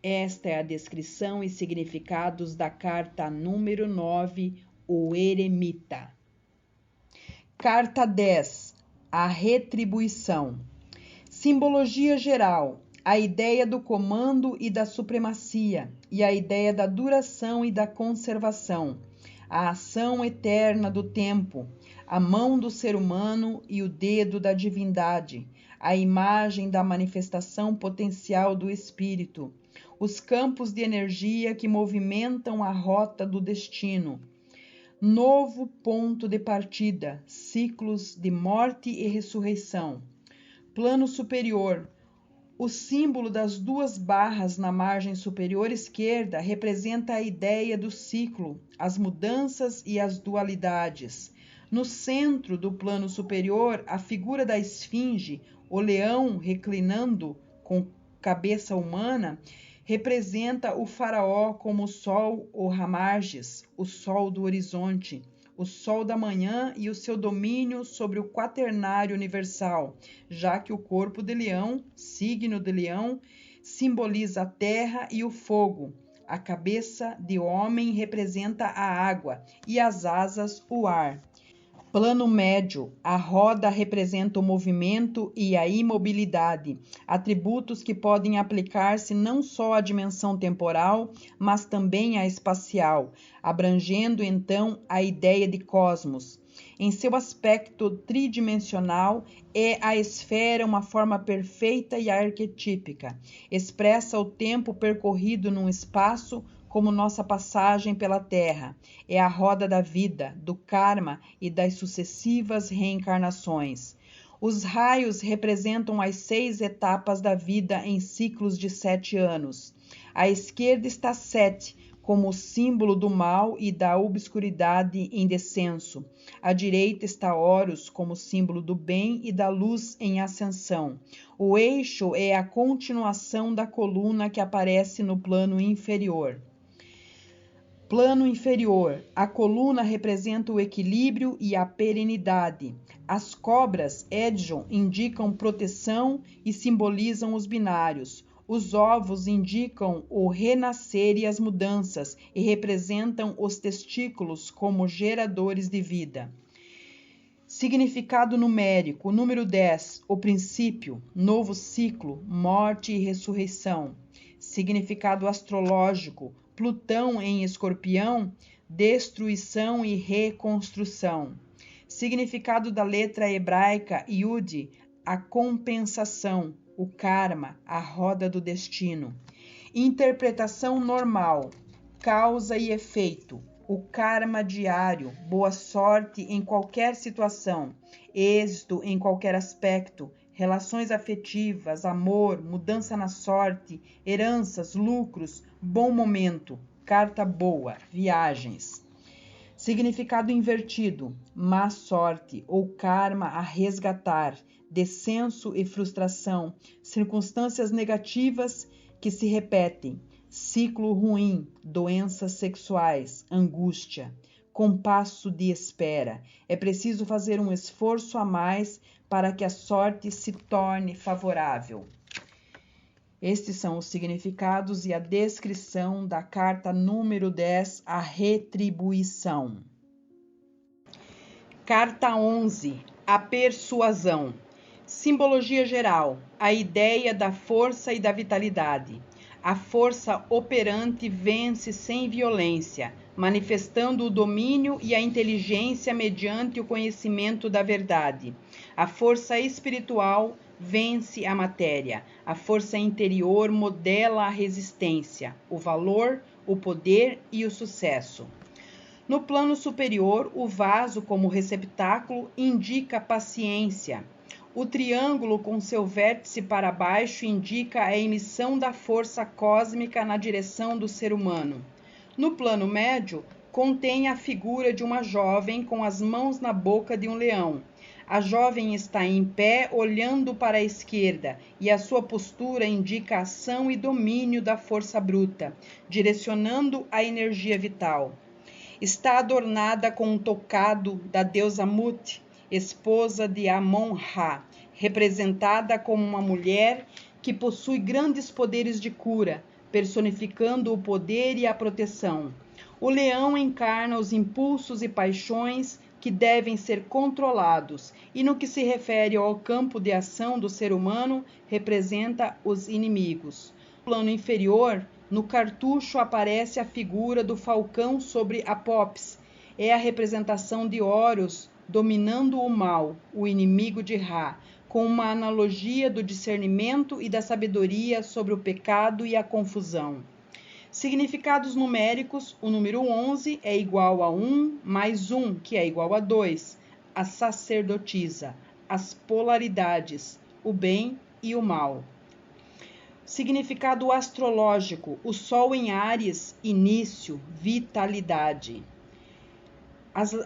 Esta é a descrição e significados da carta número 9, o eremita. Carta 10, a retribuição. Simbologia geral: a ideia do comando e da supremacia, e a ideia da duração e da conservação, a ação eterna do tempo, a mão do ser humano e o dedo da divindade, a imagem da manifestação potencial do espírito, os campos de energia que movimentam a rota do destino, novo ponto de partida, ciclos de morte e ressurreição. Plano superior: o símbolo das 2 barras na margem superior esquerda representa a ideia do ciclo, as mudanças e as dualidades. No centro do plano superior, a figura da esfinge, o leão reclinando com cabeça humana, representa o faraó como o sol ou Ramarges, o sol do horizonte, o sol da manhã e o seu domínio sobre o quaternário universal, já que o corpo de leão, signo de leão, simboliza a terra e o fogo. A cabeça de homem representa a água e as asas o ar. Plano médio: a roda representa o movimento e a imobilidade, atributos que podem aplicar-se não só à dimensão temporal, mas também à espacial, abrangendo então a ideia de cosmos. Em seu aspecto tridimensional, é a esfera uma forma perfeita e arquetípica. Expressa o tempo percorrido num espaço, como nossa passagem pela Terra. É a roda da vida, do karma e das sucessivas reencarnações. Os raios representam as 6 etapas da vida em ciclos de 7 anos. À esquerda está 7, como símbolo do mal e da obscuridade em descenso. À direita está Horus, como símbolo do bem e da luz em ascensão. O eixo é a continuação da coluna que aparece no plano inferior. Plano inferior. A coluna representa o equilíbrio e a perenidade. As cobras Edjon indicam proteção e simbolizam os binários. Os ovos indicam o renascer e as mudanças e representam os testículos como geradores de vida. Significado numérico. Número 10. O princípio, novo ciclo, morte e ressurreição. Significado astrológico. Plutão em Escorpião, destruição e reconstrução. Significado da letra hebraica Yud, a compensação, o karma, a roda do destino. Interpretação normal, causa e efeito, o karma diário, boa sorte em qualquer situação, êxito em qualquer aspecto, relações afetivas, amor, mudança na sorte, heranças, lucros, bom momento, carta boa, viagens. Significado invertido, má sorte ou karma a resgatar, descenso e frustração, circunstâncias negativas que se repetem, ciclo ruim, doenças sexuais, angústia, compasso de espera. É preciso fazer um esforço a mais para que a sorte se torne favorável. Estes são os significados e a descrição da carta número 10, a retribuição. Carta 11, a persuasão. Simbologia geral, a ideia da força e da vitalidade. A força operante vence sem violência, manifestando o domínio e a inteligência mediante o conhecimento da verdade. A força espiritual vence a matéria. A força interior modela a resistência, o valor, o poder e o sucesso. No plano superior, o vaso como receptáculo indica paciência. O triângulo com seu vértice para baixo indica a emissão da força cósmica na direção do ser humano. No plano médio, contém a figura de uma jovem com as mãos na boca de um leão. A jovem está em pé, olhando para a esquerda, e a sua postura indica ação e domínio da força bruta, direcionando a energia vital. Está adornada com um tocado da deusa Mut, esposa de Amon-Ra, representada como uma mulher que possui grandes poderes de cura, personificando o poder e a proteção. O leão encarna os impulsos e paixões que devem ser controlados, e no que se refere ao campo de ação do ser humano, representa os inimigos. No plano inferior, no cartucho aparece a figura do falcão sobre Apopis. É a representação de Horus dominando o mal, o inimigo de Ra, com uma analogia do discernimento e da sabedoria sobre o pecado e a confusão. Significados numéricos, o número 11 é igual a 1 mais 1, que é igual a 2, a sacerdotisa, as polaridades, o bem e o mal. Significado astrológico, o Sol em Áries, início, vitalidade.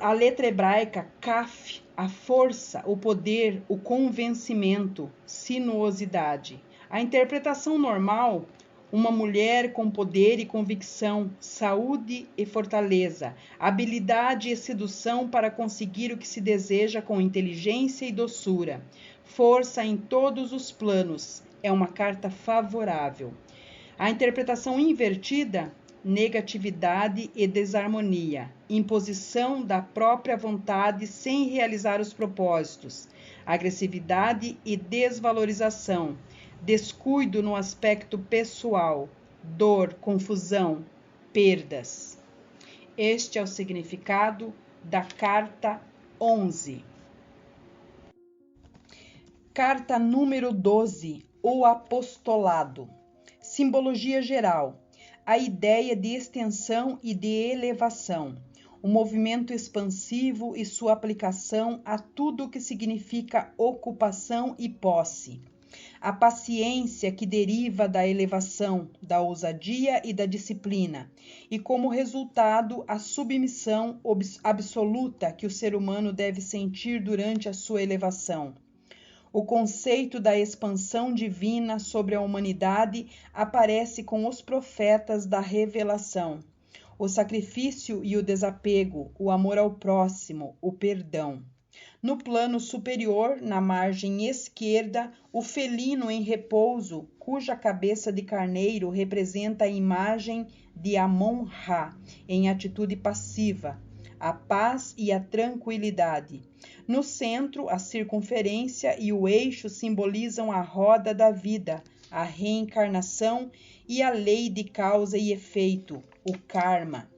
A letra hebraica Kaf, a força, o poder, o convencimento, sinuosidade. A interpretação normal, uma mulher com poder e convicção, saúde e fortaleza, habilidade e sedução para conseguir o que se deseja com inteligência e doçura, força em todos os planos, é uma carta favorável. A interpretação invertida, negatividade e desarmonia, imposição da própria vontade sem realizar os propósitos, agressividade e desvalorização, descuido no aspecto pessoal, dor, confusão, perdas. Este é o significado da carta 11. Carta número 12, o apostolado. Simbologia geral, a ideia de extensão e de elevação, o movimento expansivo e sua aplicação a tudo o que significa ocupação e posse. a paciência que deriva da elevação, da ousadia e da disciplina, e como resultado a submissão absoluta que o ser humano deve sentir durante a sua elevação. O conceito da expansão divina sobre a humanidade aparece com os profetas da revelação. O sacrifício e o desapego, o amor ao próximo, o perdão. No plano superior, na margem esquerda, o felino em repouso, cuja cabeça de carneiro representa a imagem de Amon-Ra, em atitude passiva, a paz e a tranquilidade. No centro, a circunferência e o eixo simbolizam a roda da vida, a reencarnação e a lei de causa e efeito, o karma.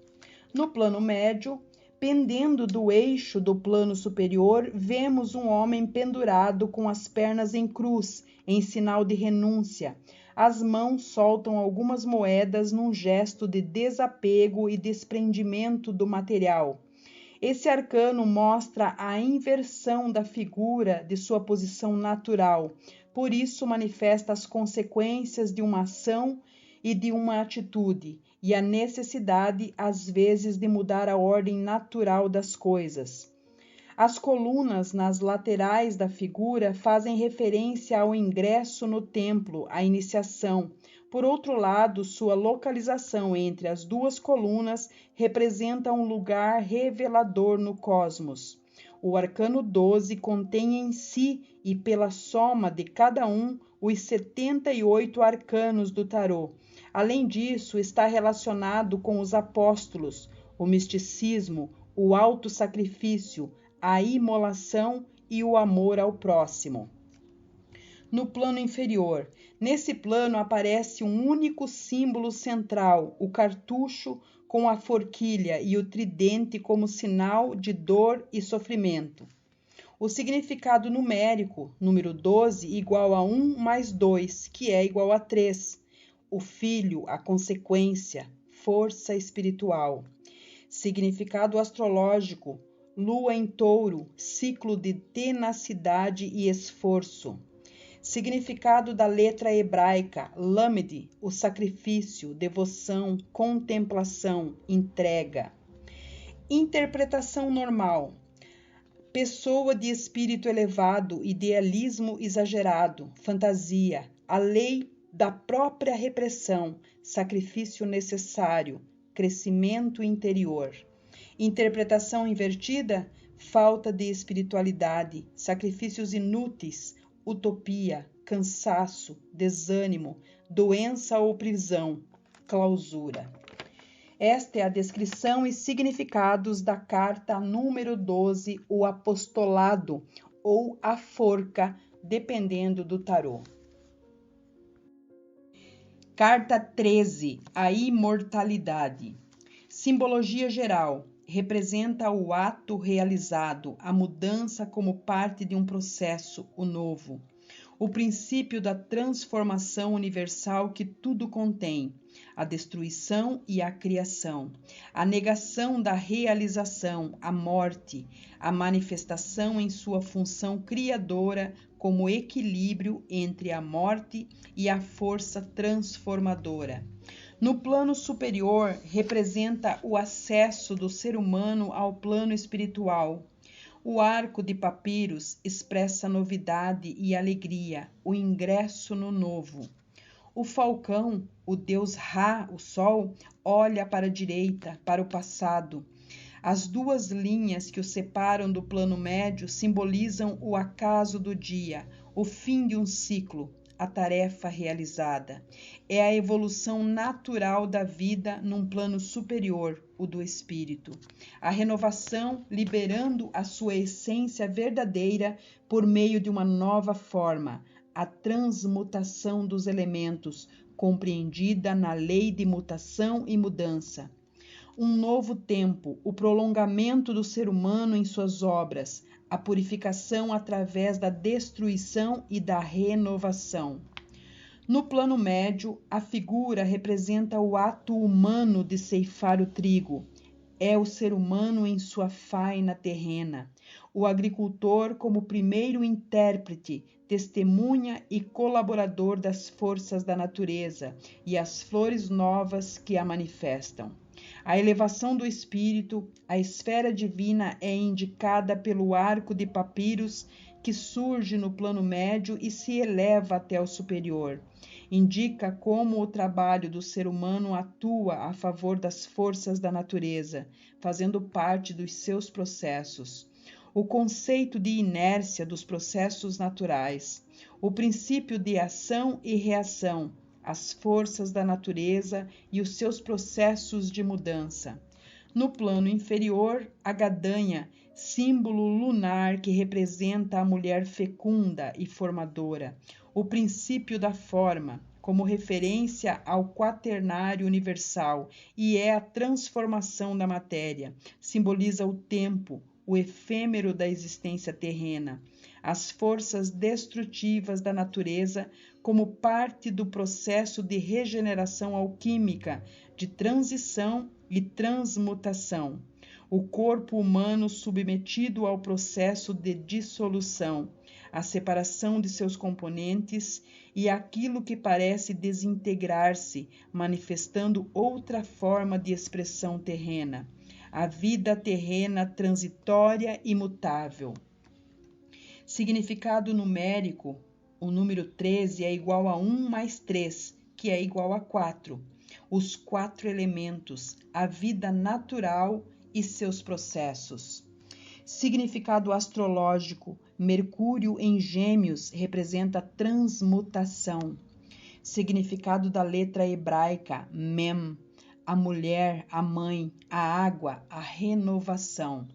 No plano médio, pendendo do eixo do plano superior, vemos um homem pendurado com as pernas em cruz, em sinal de renúncia. As mãos soltam algumas moedas num gesto de desapego e desprendimento do material. Esse arcano mostra a inversão da figura de sua posição natural, por isso manifesta as consequências de uma ação e de uma atitude, e a necessidade, às vezes, de mudar a ordem natural das coisas. As colunas nas laterais da figura fazem referência ao ingresso no templo, à iniciação. Por outro lado, sua localização entre as duas colunas representa um lugar revelador no cosmos. O arcano 12 contém em si e pela soma de cada um os 78 arcanos do tarô. Além disso, está relacionado com os apóstolos, o misticismo, o autossacrifício, a imolação e o amor ao próximo. No plano inferior, nesse plano aparece um único símbolo central, o cartucho com a forquilha e o tridente como sinal de dor e sofrimento. O significado numérico, número 12, igual a 1 mais 2, que é igual a 3. O filho, a consequência, força espiritual. Significado astrológico, lua em touro, ciclo de tenacidade e esforço. Significado da letra hebraica, lamed, o sacrifício, devoção, contemplação, entrega. Interpretação normal. Pessoa de espírito elevado, idealismo exagerado, fantasia, a lei da própria repressão, sacrifício necessário, crescimento interior. Interpretação invertida, falta de espiritualidade, sacrifícios inúteis, utopia, cansaço, desânimo, doença ou prisão, clausura. Esta é a descrição e significados da carta número 12, o apostolado ou a forca, dependendo do tarô. Carta 13, a imortalidade. Simbologia geral. Representa o ato realizado, a mudança como parte de um processo, o novo. O princípio da transformação universal que tudo contém, a destruição e a criação, a negação da realização, a morte, a manifestação em sua função criadora como equilíbrio entre a morte e a força transformadora. No plano superior, representa o acesso do ser humano ao plano espiritual. O arco de papiros expressa novidade e alegria, o ingresso no novo. O falcão, o deus Ra, o sol, olha para a direita, para o passado. As duas linhas que o separam do plano médio simbolizam o acaso do dia, o fim de um ciclo, a tarefa realizada. É a evolução natural da vida num plano superior, o do espírito. A renovação liberando a sua essência verdadeira por meio de uma nova forma, a transmutação dos elementos, compreendida na lei de mutação e mudança. Um novo tempo, o prolongamento do ser humano em suas obras, a purificação através da destruição e da renovação. No plano médio, a figura representa o ato humano de ceifar o trigo. É o ser humano em sua faina terrena, o agricultor como primeiro intérprete, testemunha e colaborador das forças da natureza e as flores novas que a manifestam. A elevação do espírito, a esfera divina é indicada pelo arco de papiros que surge no plano médio e se eleva até o superior. Indica como o trabalho do ser humano atua a favor das forças da natureza, fazendo parte dos seus processos. O conceito de inércia dos processos naturais, o princípio de ação e reação, as forças da natureza e os seus processos de mudança. No plano inferior, a gadanha, símbolo lunar que representa a mulher fecunda e formadora, o princípio da forma, como referência ao quaternário universal, e é a transformação da matéria, simboliza o tempo, o efêmero da existência terrena, as forças destrutivas da natureza como parte do processo de regeneração alquímica, de transição e transmutação. O corpo humano submetido ao processo de dissolução, a separação de seus componentes e aquilo que parece desintegrar-se, manifestando outra forma de expressão terrena. A vida terrena transitória e mutável. Significado numérico: o número 13 é igual a 1 mais 3, que é igual a 4. Os 4 elementos, a vida natural e seus processos. Significado astrológico: Mercúrio em Gêmeos representa transmutação. Significado da letra hebraica Mem: a mulher, a mãe, a água, a renovação.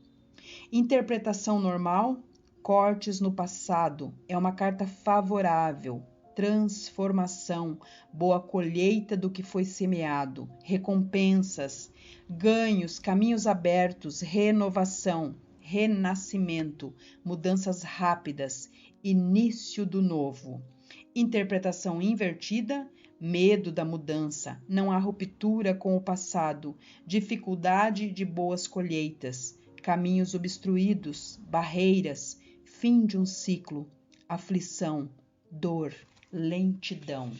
Interpretação normal: cortes no passado, é uma carta favorável, transformação, boa colheita do que foi semeado, recompensas, ganhos, caminhos abertos, renovação, renascimento, mudanças rápidas, início do novo. Interpretação invertida: medo da mudança, não há ruptura com o passado, dificuldade de boas colheitas, caminhos obstruídos, barreiras, fim de um ciclo, aflição, dor, lentidão.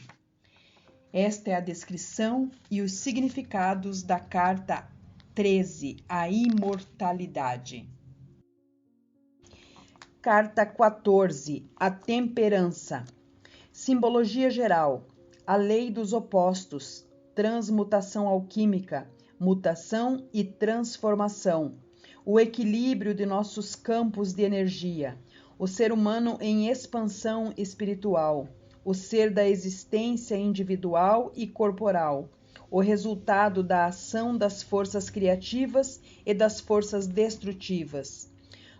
Esta é a descrição e os significados da carta 13, a imortalidade. Carta 14, a temperança. Simbologia geral: a lei dos opostos, transmutação alquímica, mutação e transformação, o equilíbrio de nossos campos de energia, o ser humano em expansão espiritual, o ser da existência individual e corporal, o resultado da ação das forças criativas e das forças destrutivas.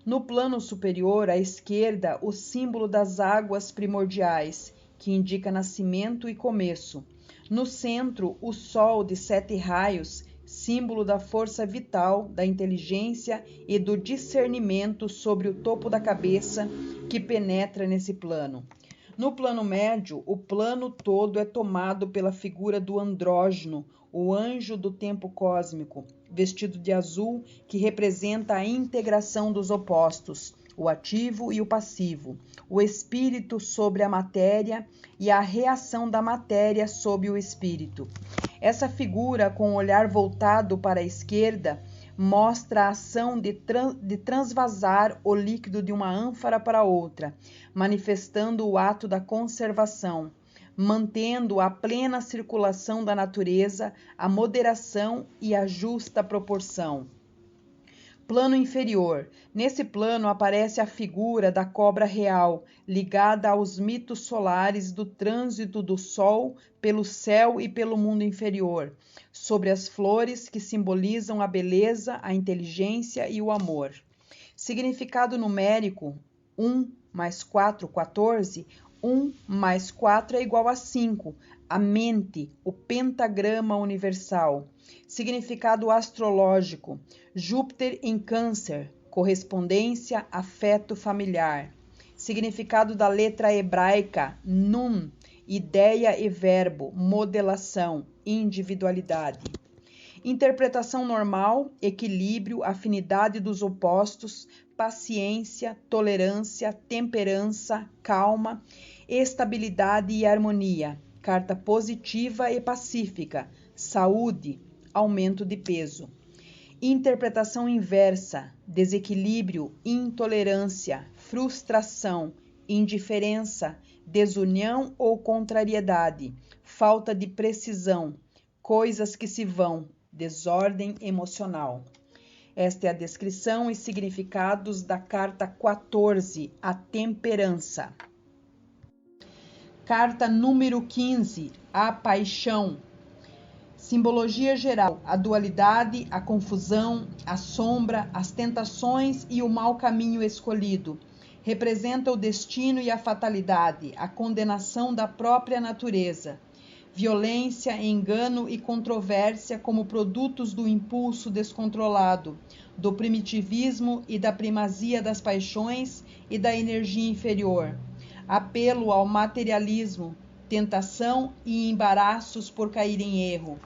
No plano superior, à esquerda, o símbolo das águas primordiais, que indica nascimento e começo. No centro, o sol de 7 raios, símbolo da força vital, da inteligência e do discernimento sobre o topo da cabeça que penetra nesse plano. No plano médio, o plano todo é tomado pela figura do andrógeno, o anjo do tempo cósmico, vestido de azul, que representa a integração dos opostos, o ativo e o passivo, o espírito sobre a matéria e a reação da matéria sobre o espírito. Essa figura, com o olhar voltado para a esquerda, mostra a ação de transvasar o líquido de uma ânfora para outra, manifestando o ato da conservação, mantendo a plena circulação da natureza, a moderação e a justa proporção. Plano inferior. Nesse plano aparece a figura da cobra real, ligada aos mitos solares do trânsito do Sol pelo céu e pelo mundo inferior, sobre as flores que simbolizam a beleza, a inteligência e o amor. Significado numérico: 1 mais 4, 14. 1 mais 4 é igual a 5. A mente, o pentagrama universal. Significado astrológico: Júpiter em Câncer, correspondência, afeto familiar. Significado da letra hebraica Nun, ideia e verbo, modelação, individualidade. Interpretação normal, equilíbrio, afinidade dos opostos, paciência, tolerância, temperança, calma, estabilidade e harmonia. Carta positiva e pacífica, saúde, aumento de peso. Interpretação inversa, desequilíbrio, intolerância, frustração, indiferença, desunião ou contrariedade, falta de precisão, coisas que se vão, desordem emocional. Esta é a descrição e significados da carta 14, a temperança. Carta número 15, a paixão. Simbologia geral, a dualidade, a confusão, a sombra, as tentações e o mau caminho escolhido. Representa o destino e a fatalidade, a condenação da própria natureza. Violência, engano e controvérsia como produtos do impulso descontrolado, do primitivismo e da primazia das paixões e da energia inferior. Apelo ao materialismo, tentação e embaraços por cair em erro.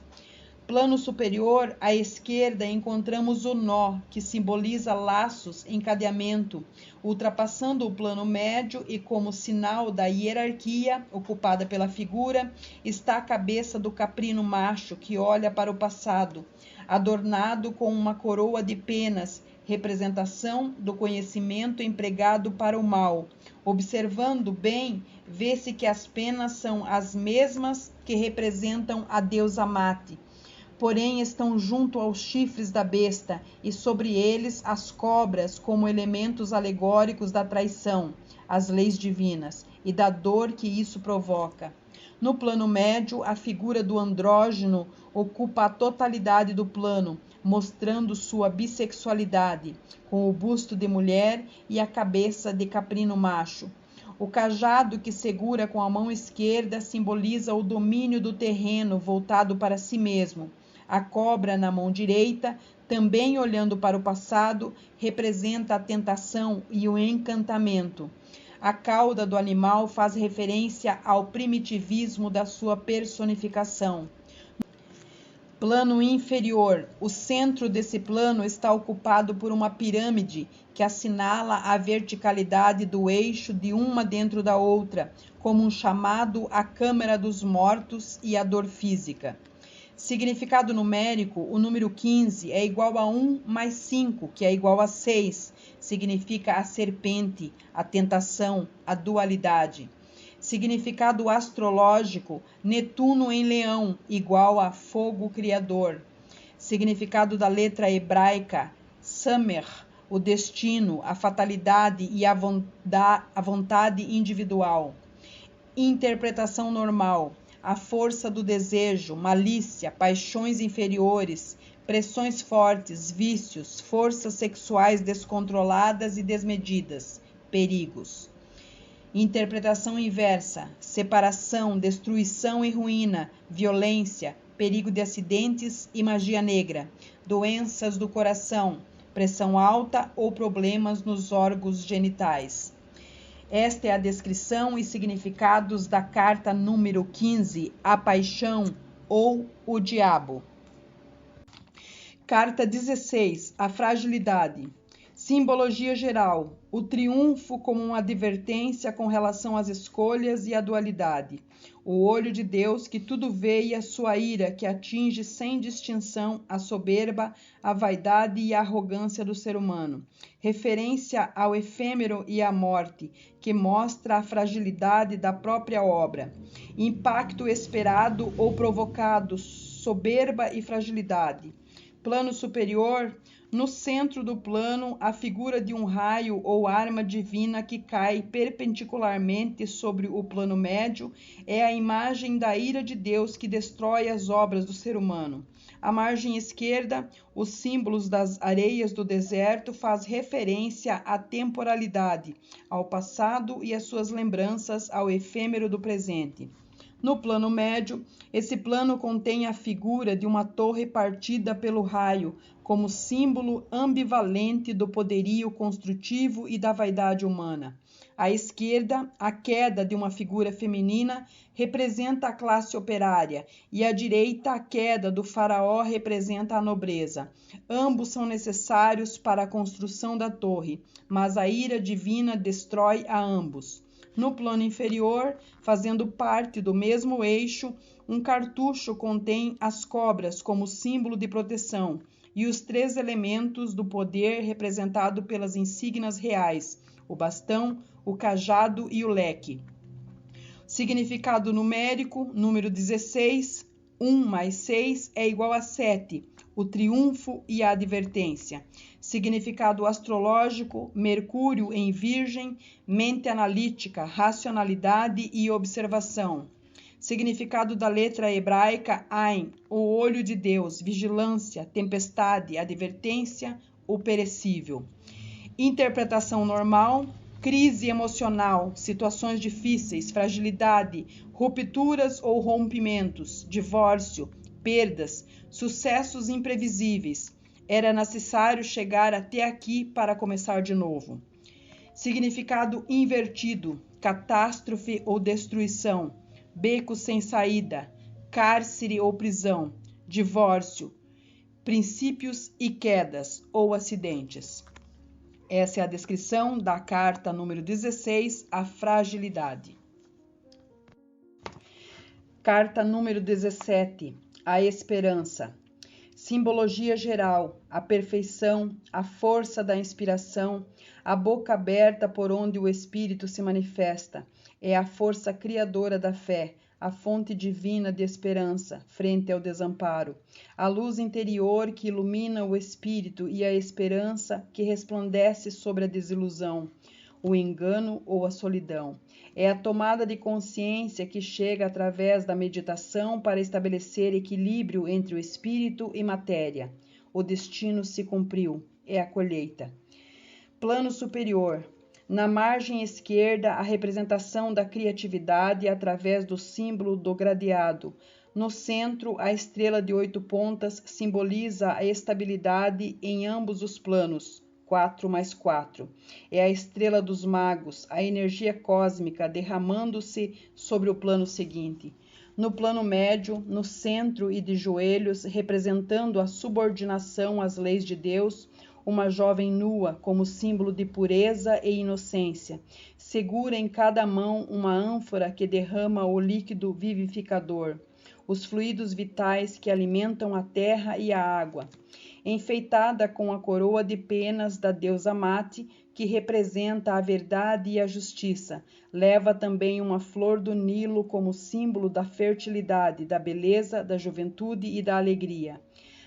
Plano superior, à esquerda, encontramos o nó, que simboliza laços, encadeamento, ultrapassando o plano médio e como sinal da hierarquia, ocupada pela figura, está a cabeça do caprino macho, que olha para o passado, adornado com uma coroa de penas, representação do conhecimento empregado para o mal. Observando bem, vê-se que as penas são as mesmas que representam a deusa Mate, porém estão junto aos chifres da besta e sobre eles as cobras como elementos alegóricos da traição, as leis divinas e da dor que isso provoca. No plano médio, a figura do andrógeno ocupa a totalidade do plano, mostrando sua bissexualidade, com o busto de mulher e a cabeça de caprino macho. O cajado que segura com a mão esquerda simboliza o domínio do terreno voltado para si mesmo. A cobra na mão direita, também olhando para o passado, representa a tentação e o encantamento. A cauda do animal faz referência ao primitivismo da sua personificação. Plano inferior. O centro desse plano está ocupado por uma pirâmide que assinala a verticalidade do eixo de uma dentro da outra, como um chamado à câmara dos mortos e à dor física. Significado numérico, o número 15 é igual a 1 mais 5, que é igual a 6. Significa a serpente, a tentação, a dualidade. Significado astrológico, Netuno em Leão, igual a fogo criador. Significado da letra hebraica, Samer, o destino, a fatalidade e a vontade individual. Interpretação normal, a força do desejo, malícia, paixões inferiores, pressões fortes, vícios, forças sexuais descontroladas e desmedidas, perigos. Interpretação inversa, separação, destruição e ruína, violência, perigo de acidentes e magia negra, doenças do coração, pressão alta ou problemas nos órgãos genitais. Esta é a descrição e significados da carta número 15, a paixão ou o diabo. Carta 16, a fragilidade. Simbologia geral, o triunfo como uma advertência com relação às escolhas e à dualidade. O olho de Deus que tudo vê e a sua ira que atinge sem distinção a soberba, a vaidade e a arrogância do ser humano. Referência ao efêmero e à morte, que mostra a fragilidade da própria obra. Impacto esperado ou provocado, soberba e fragilidade. Plano superior, no centro do plano, a figura de um raio ou arma divina que cai perpendicularmente sobre o plano médio é a imagem da ira de Deus que destrói as obras do ser humano. A margem esquerda, os símbolos das areias do deserto, faz referência à temporalidade, ao passado e às suas lembranças ao efêmero do presente. No plano médio, esse plano contém a figura de uma torre partida pelo raio, como símbolo ambivalente do poderio construtivo e da vaidade humana. À esquerda, a queda de uma figura feminina representa a classe operária e à direita, a queda do faraó representa a nobreza. Ambos são necessários para a construção da torre, mas a ira divina destrói a ambos. No plano inferior, fazendo parte do mesmo eixo, um cartucho contém as cobras como símbolo de proteção e os três elementos do poder representado pelas insígnias reais, o bastão, o cajado e o leque. Significado numérico, número 16, 1 mais 6 é igual a 7, o triunfo e a advertência. Significado astrológico, Mercúrio em Virgem, mente analítica, racionalidade e observação. Significado da letra hebraica Ain, o olho de Deus, vigilância, tempestade, advertência, o perecível. Interpretação normal, crise emocional, situações difíceis, fragilidade, rupturas ou rompimentos, divórcio, perdas, sucessos imprevisíveis. Era necessário chegar até aqui para começar de novo. Significado invertido, catástrofe ou destruição, beco sem saída, cárcere ou prisão, divórcio, princípios e quedas ou acidentes. Essa é a descrição da carta número 16, a fragilidade. Carta número 17, a esperança. Simbologia geral, a perfeição, a força da inspiração, a boca aberta por onde o Espírito se manifesta. É a força criadora da fé, a fonte divina de esperança, frente ao desamparo, a luz interior que ilumina o espírito e a esperança que resplandece sobre a desilusão, o engano ou a solidão. É a tomada de consciência que chega através da meditação para estabelecer equilíbrio entre o espírito e matéria. O destino se cumpriu, é a colheita. Plano superior. Na margem esquerda, a representação da criatividade através do símbolo do gradeado. No centro, a estrela de 8 pontas simboliza a estabilidade em ambos os planos, 4 mais 4. É a estrela dos magos, a energia cósmica derramando-se sobre o plano seguinte. No plano médio, no centro e de joelhos, representando a subordinação às leis de Deus, uma jovem nua como símbolo de pureza e inocência, segura em cada mão uma ânfora que derrama o líquido vivificador, os fluidos vitais que alimentam a terra e a água, enfeitada com a coroa de penas da deusa Mate, que representa a verdade e a justiça. Leva também uma flor do Nilo como símbolo da fertilidade, da beleza, da juventude e da alegria.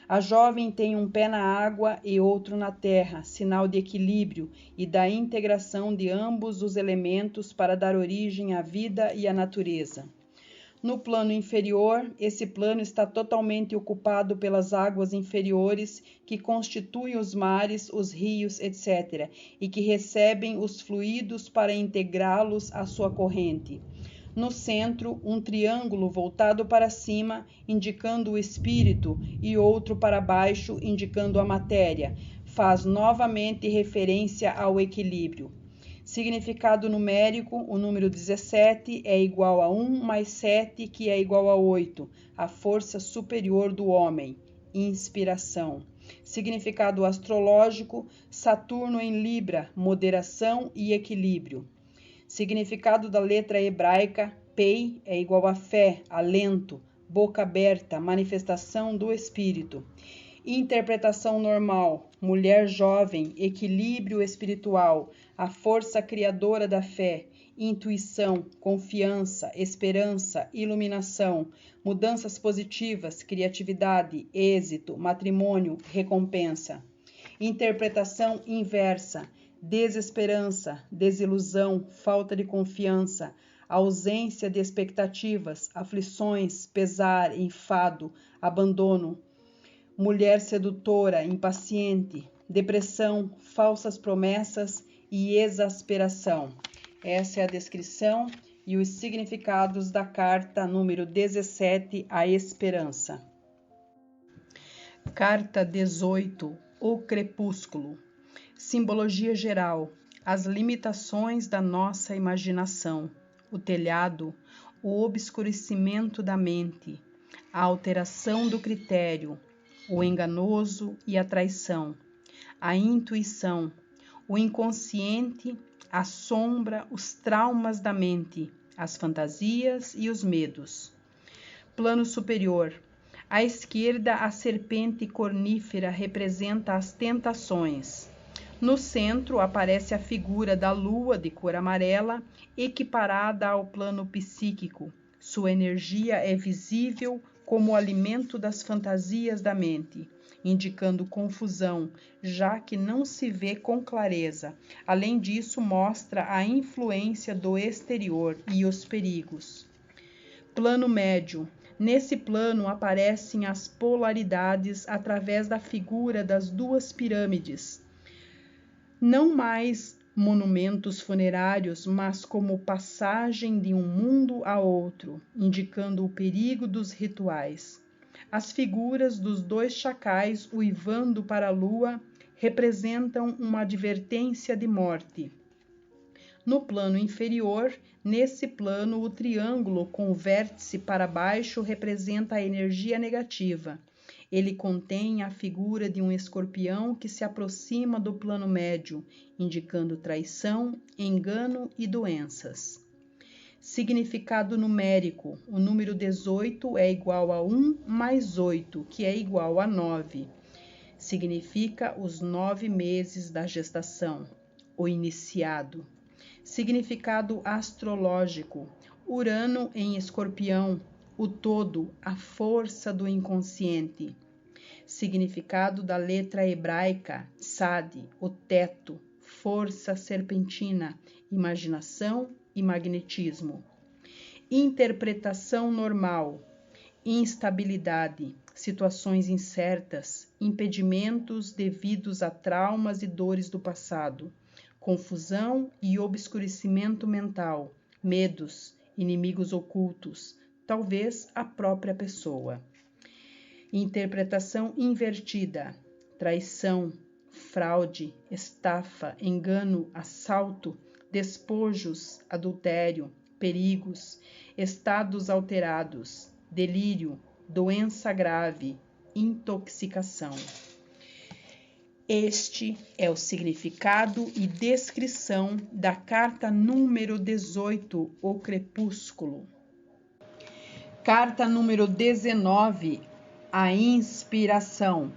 A jovem tem um pé na água e outro na terra, sinal de equilíbrio e da integração de ambos os elementos para dar origem à vida e à natureza. No plano inferior, esse plano está totalmente ocupado pelas águas inferiores que constituem os mares, os rios, etc., e que recebem os fluidos para integrá-los à sua corrente. No centro, um triângulo voltado para cima, indicando o espírito, e outro para baixo, indicando a matéria, faz novamente referência ao equilíbrio. Significado numérico, o número 17 é igual a 1 mais 7, que é igual a 8, a força superior do homem, inspiração. Significado astrológico, Saturno em Libra, moderação e equilíbrio. Significado da letra hebraica, Pei é igual a fé, alento, boca aberta, manifestação do espírito. Interpretação normal, mulher jovem, equilíbrio espiritual, a força criadora da fé, intuição, confiança, esperança, iluminação, mudanças positivas, criatividade, êxito, matrimônio, recompensa. Interpretação inversa, desesperança, desilusão, falta de confiança, ausência de expectativas, aflições, pesar, enfado, abandono, mulher sedutora, impaciente, depressão, falsas promessas e exasperação. Essa é a descrição e os significados da carta número 17, a esperança. Carta 18, o crepúsculo. Simbologia geral, as limitações da nossa imaginação, o telhado, o obscurecimento da mente, a alteração do critério, o enganoso e a traição, a intuição, o inconsciente, a sombra, os traumas da mente, as fantasias e os medos. Plano superior. À esquerda, a serpente cornífera representa as tentações. No centro aparece a figura da lua de cor amarela, equiparada ao plano psíquico. Sua energia é visível como o alimento das fantasias da mente, indicando confusão, já que não se vê com clareza. Além disso, mostra a influência do exterior e os perigos. Plano médio. Nesse plano aparecem as polaridades através da figura das duas pirâmides. Não mais monumentos funerários, mas como passagem de um mundo a outro, indicando o perigo dos rituais. As figuras dos dois chacais uivando para a lua representam uma advertência de morte. No plano inferior, nesse plano, o triângulo com o vértice para baixo representa a energia negativa. Ele contém a figura de um escorpião que se aproxima do plano médio, indicando traição, engano e doenças. Significado numérico. O número 18 é igual a 1 mais 8, que é igual a 9. Significa os 9 meses da gestação, o iniciado. Significado astrológico. Urano em Escorpião, o todo, a força do inconsciente. Significado da letra hebraica, Tsad, o teto, força serpentina, imaginação e magnetismo. Interpretação normal. Instabilidade, situações incertas, impedimentos devidos a traumas e dores do passado. Confusão e obscurecimento mental, medos, inimigos ocultos, talvez a própria pessoa. Interpretação invertida, traição, fraude, estafa, engano, assalto, despojos, adultério, perigos, estados alterados, delírio, doença grave, intoxicação. Este é o significado e descrição da carta número 18, o crepúsculo. Carta número 19, a inspiração.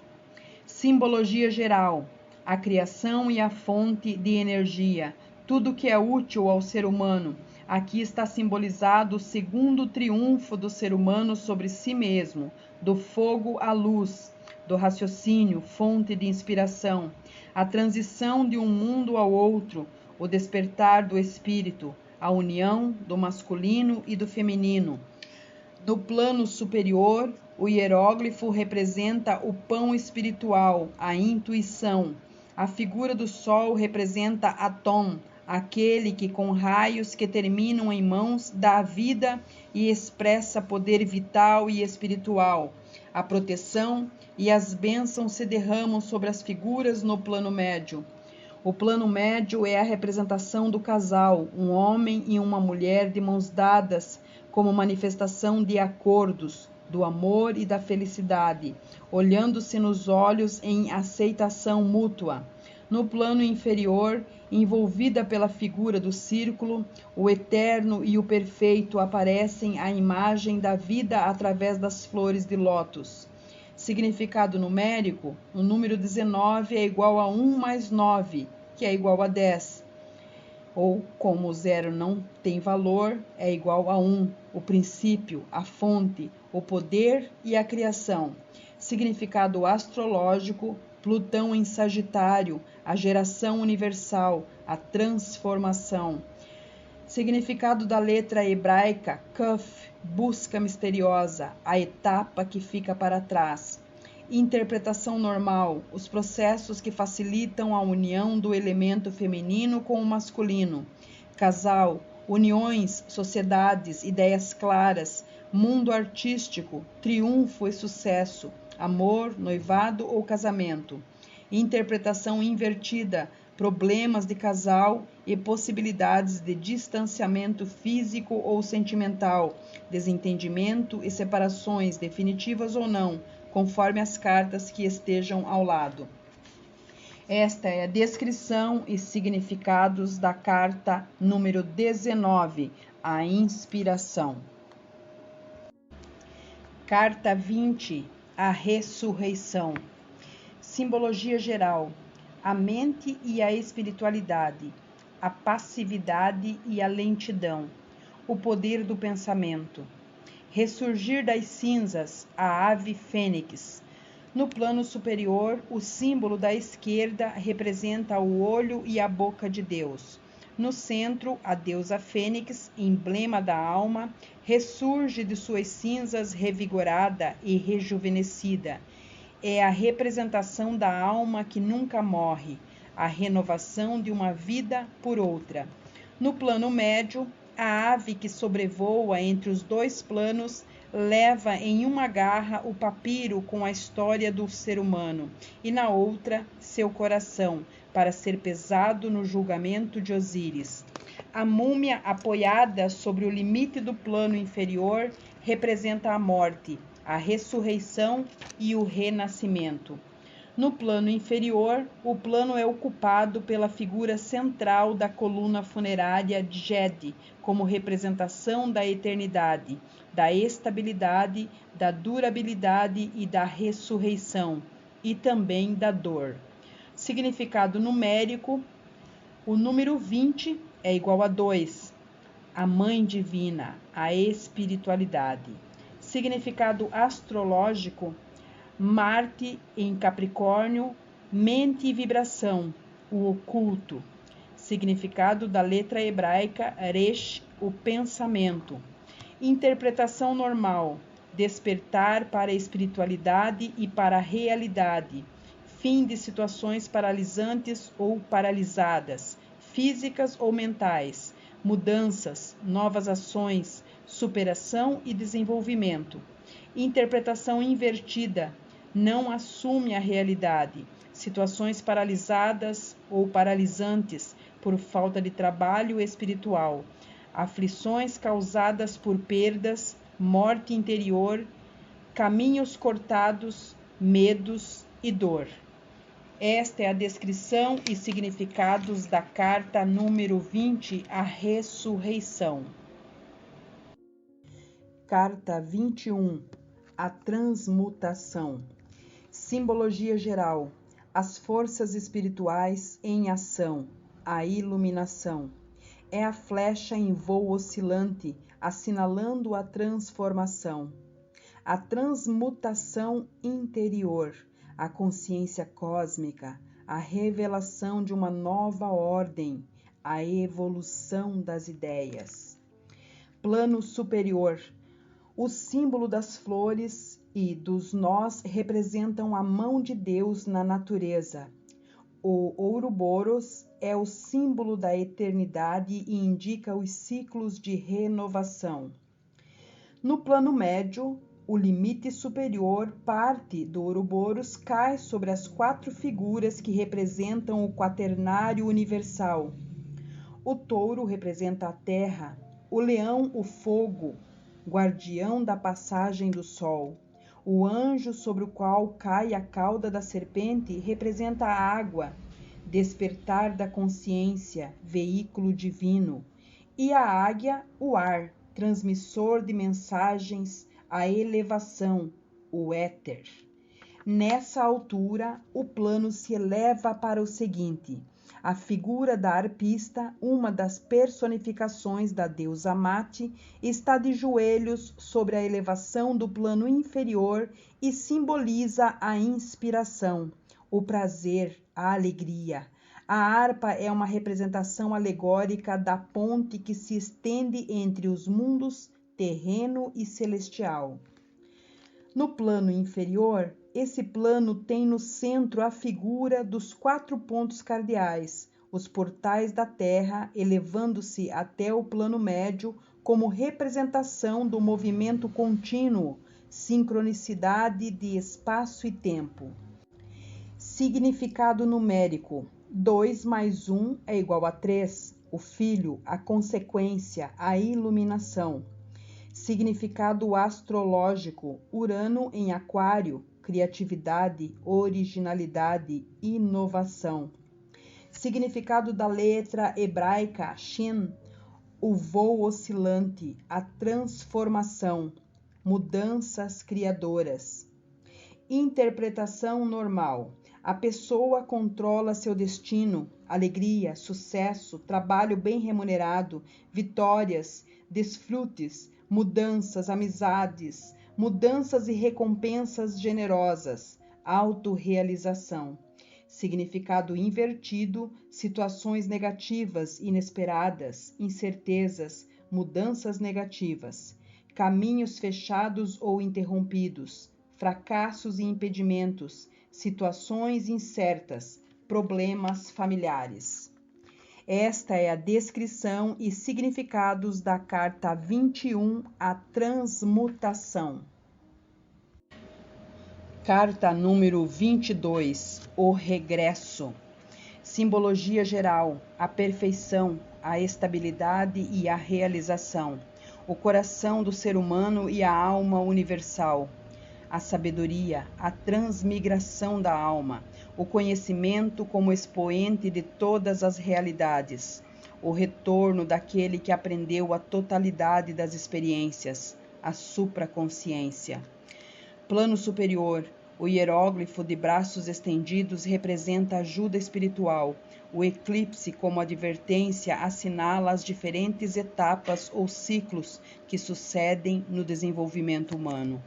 Simbologia geral, a criação e a fonte de energia, tudo que é útil ao ser humano. Aqui está simbolizado o segundo triunfo do ser humano sobre si mesmo, do fogo à luz, do raciocínio, fonte de inspiração, a transição de um mundo ao outro, o despertar do espírito, a união do masculino e do feminino. No plano superior, o hieróglifo representa o pão espiritual, a intuição. A figura do sol representa Atom, aquele que com raios que terminam em mãos dá vida e expressa poder vital e espiritual. A proteção e as bênçãos se derramam sobre as figuras no plano médio. O plano médio é a representação do casal, um homem e uma mulher de mãos dadas, como manifestação de acordos, do amor e da felicidade, olhando-se nos olhos em aceitação mútua. No plano inferior, envolvida pela figura do círculo, o eterno e o perfeito aparecem à imagem da vida através das flores de lótus. Significado numérico, o número 19 é igual a 1 mais 9, que é igual a 10. Ou, como o zero não tem valor, é igual a 1, o princípio, a fonte, o poder e a criação. Significado astrológico, Plutão em Sagitário, a geração universal, a transformação. Significado da letra hebraica, Kaf, busca misteriosa, a etapa que fica para trás. Interpretação normal, os processos que facilitam a união do elemento feminino com o masculino. Casal, uniões, sociedades, ideias claras, mundo artístico, triunfo e sucesso, amor, noivado ou casamento. Interpretação invertida, problemas de casal e possibilidades de distanciamento físico ou sentimental, desentendimento e separações definitivas ou não, conforme as cartas que estejam ao lado. Esta é a descrição e significados da carta número 19, a inspiração. Carta 20, a ressurreição. Simbologia geral: a mente e a espiritualidade, a passividade e a lentidão, o poder do pensamento. Ressurgir das cinzas, a ave fênix. No plano superior, o símbolo da esquerda representa o olho e a boca de Deus. No centro, a deusa Fênix, emblema da alma, ressurge de suas cinzas revigorada e rejuvenescida. É a representação da alma que nunca morre, a renovação de uma vida por outra. No plano médio, a ave que sobrevoa entre os dois planos leva em uma garra o papiro com a história do ser humano e na outra seu coração, para ser pesado no julgamento de Osíris. A múmia apoiada sobre o limite do plano inferior representa a morte, a ressurreição e o renascimento. No plano inferior, o plano é ocupado pela figura central da coluna funerária de Gedi, como representação da eternidade, da estabilidade, da durabilidade e da ressurreição, e também da dor. Significado numérico: o número 20 é igual a 2, a Mãe Divina, a espiritualidade. Significado astrológico: Marte em Capricórnio, mente e vibração, o oculto. Significado da letra hebraica Resh, o pensamento. Interpretação normal: despertar para a espiritualidade e para a realidade. Fim de situações paralisantes ou paralisadas, físicas ou mentais. Mudanças, novas ações, superação e desenvolvimento. Interpretação invertida: não assume a realidade, situações paralisadas ou paralisantes por falta de trabalho espiritual, aflições causadas por perdas, morte interior, caminhos cortados, medos e dor. Esta é a descrição e significados da carta número 20, a ressurreição. Carta 21, a transmutação. Simbologia geral: as forças espirituais em ação, a iluminação. É a flecha em voo oscilante, assinalando a transformação. A transmutação interior, a consciência cósmica, a revelação de uma nova ordem, a evolução das ideias. Plano superior: o símbolo das flores e dos nós representam a mão de Deus na natureza. O Ouroboros é o símbolo da eternidade e indica os ciclos de renovação. No plano médio, o limite superior, parte do Ouroboros, cai sobre as 4 figuras que representam o quaternário universal. O touro representa a terra, o leão o fogo, guardião da passagem do sol. O anjo sobre o qual cai a cauda da serpente representa a água, despertar da consciência, veículo divino. E a águia, o ar, transmissor de mensagens, a elevação, o éter. Nessa altura, o plano se eleva para o seguinte: a figura da arpista, uma das personificações da deusa Mate, está de joelhos sobre a elevação do plano inferior e simboliza a inspiração, o prazer, a alegria. A harpa é uma representação alegórica da ponte que se estende entre os mundos terreno e celestial. No plano inferior, esse plano tem no centro a figura dos 4 pontos cardeais, os portais da Terra, elevando-se até o plano médio como representação do movimento contínuo, sincronicidade de espaço e tempo. Significado numérico: 2 mais 1 é igual a 3. O filho, a consequência, a iluminação. Significado astrológico: Urano em Aquário, criatividade, originalidade, inovação. Significado da letra hebraica Shin: o voo oscilante, a transformação, mudanças criadoras. Interpretação normal: a pessoa controla seu destino, alegria, sucesso, trabalho bem remunerado, vitórias, desfrutes, mudanças, amizades, mudanças e recompensas generosas, autorrealização. Significado invertido: situações negativas, inesperadas, incertezas, mudanças negativas, caminhos fechados ou interrompidos, fracassos e impedimentos, situações incertas, problemas familiares. Esta é a descrição e significados da carta 21, a transmutação. Carta número 22, o regresso. Simbologia geral: a perfeição, a estabilidade e a realização, o coração do ser humano e a alma universal, a sabedoria, a transmigração da alma, o conhecimento como expoente de todas as realidades, o retorno daquele que aprendeu a totalidade das experiências, a supraconsciência. Plano superior: o hieróglifo de braços estendidos representa ajuda espiritual. O eclipse, como advertência, assinala as diferentes etapas ou ciclos que sucedem no desenvolvimento humano.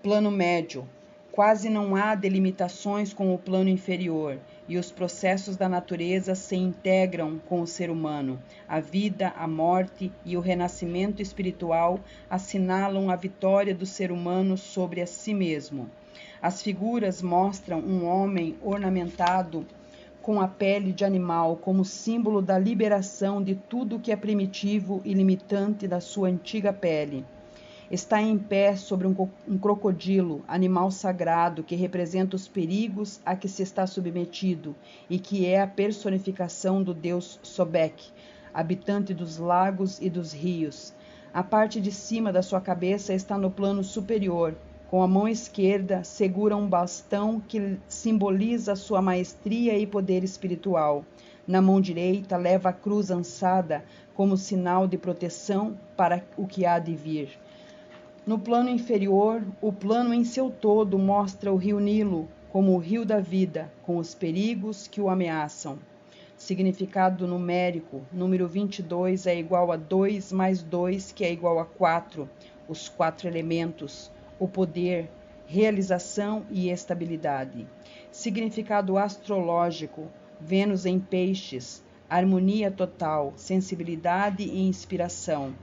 Plano médio: quase não há delimitações com o plano inferior, e os processos da natureza se integram com o ser humano. A vida, a morte e o renascimento espiritual assinalam a vitória do ser humano sobre a si mesmo. As figuras mostram um homem ornamentado com a pele de animal como símbolo da liberação de tudo que é primitivo e limitante da sua antiga pele. Está em pé sobre um crocodilo, animal sagrado que representa os perigos a que se está submetido e que é a personificação do deus Sobek, habitante dos lagos e dos rios. A parte de cima da sua cabeça está no plano superior. Com a mão esquerda segura um bastão que simboliza sua maestria e poder espiritual. Na mão direita leva a cruz ansada como sinal de proteção para o que há de vir. No plano inferior, o plano em seu todo mostra o rio Nilo como o rio da vida, com os perigos que o ameaçam. Significado numérico: número 22 é igual a 2 mais 2, que é igual a 4, os 4 elementos, o poder, realização e estabilidade. Significado astrológico: Vênus em peixes, harmonia total, sensibilidade e inspiração.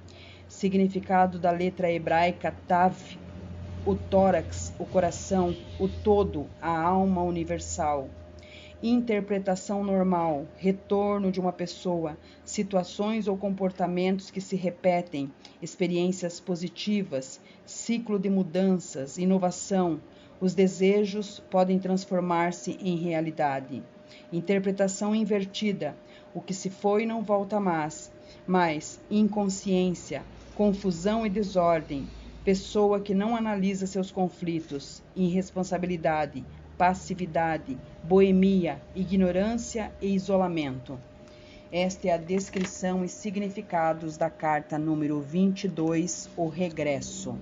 Significado da letra hebraica Tav: o tórax, o coração, o todo, a alma universal. Interpretação normal: retorno de uma pessoa, situações ou comportamentos que se repetem, experiências positivas, ciclo de mudanças, inovação. Os desejos podem transformar-se em realidade. Interpretação invertida: o que se foi não volta mais, inconsciência, confusão e desordem, pessoa que não analisa seus conflitos, irresponsabilidade, passividade, boemia, ignorância e isolamento. Esta é a descrição e significados da carta número 22, o regresso.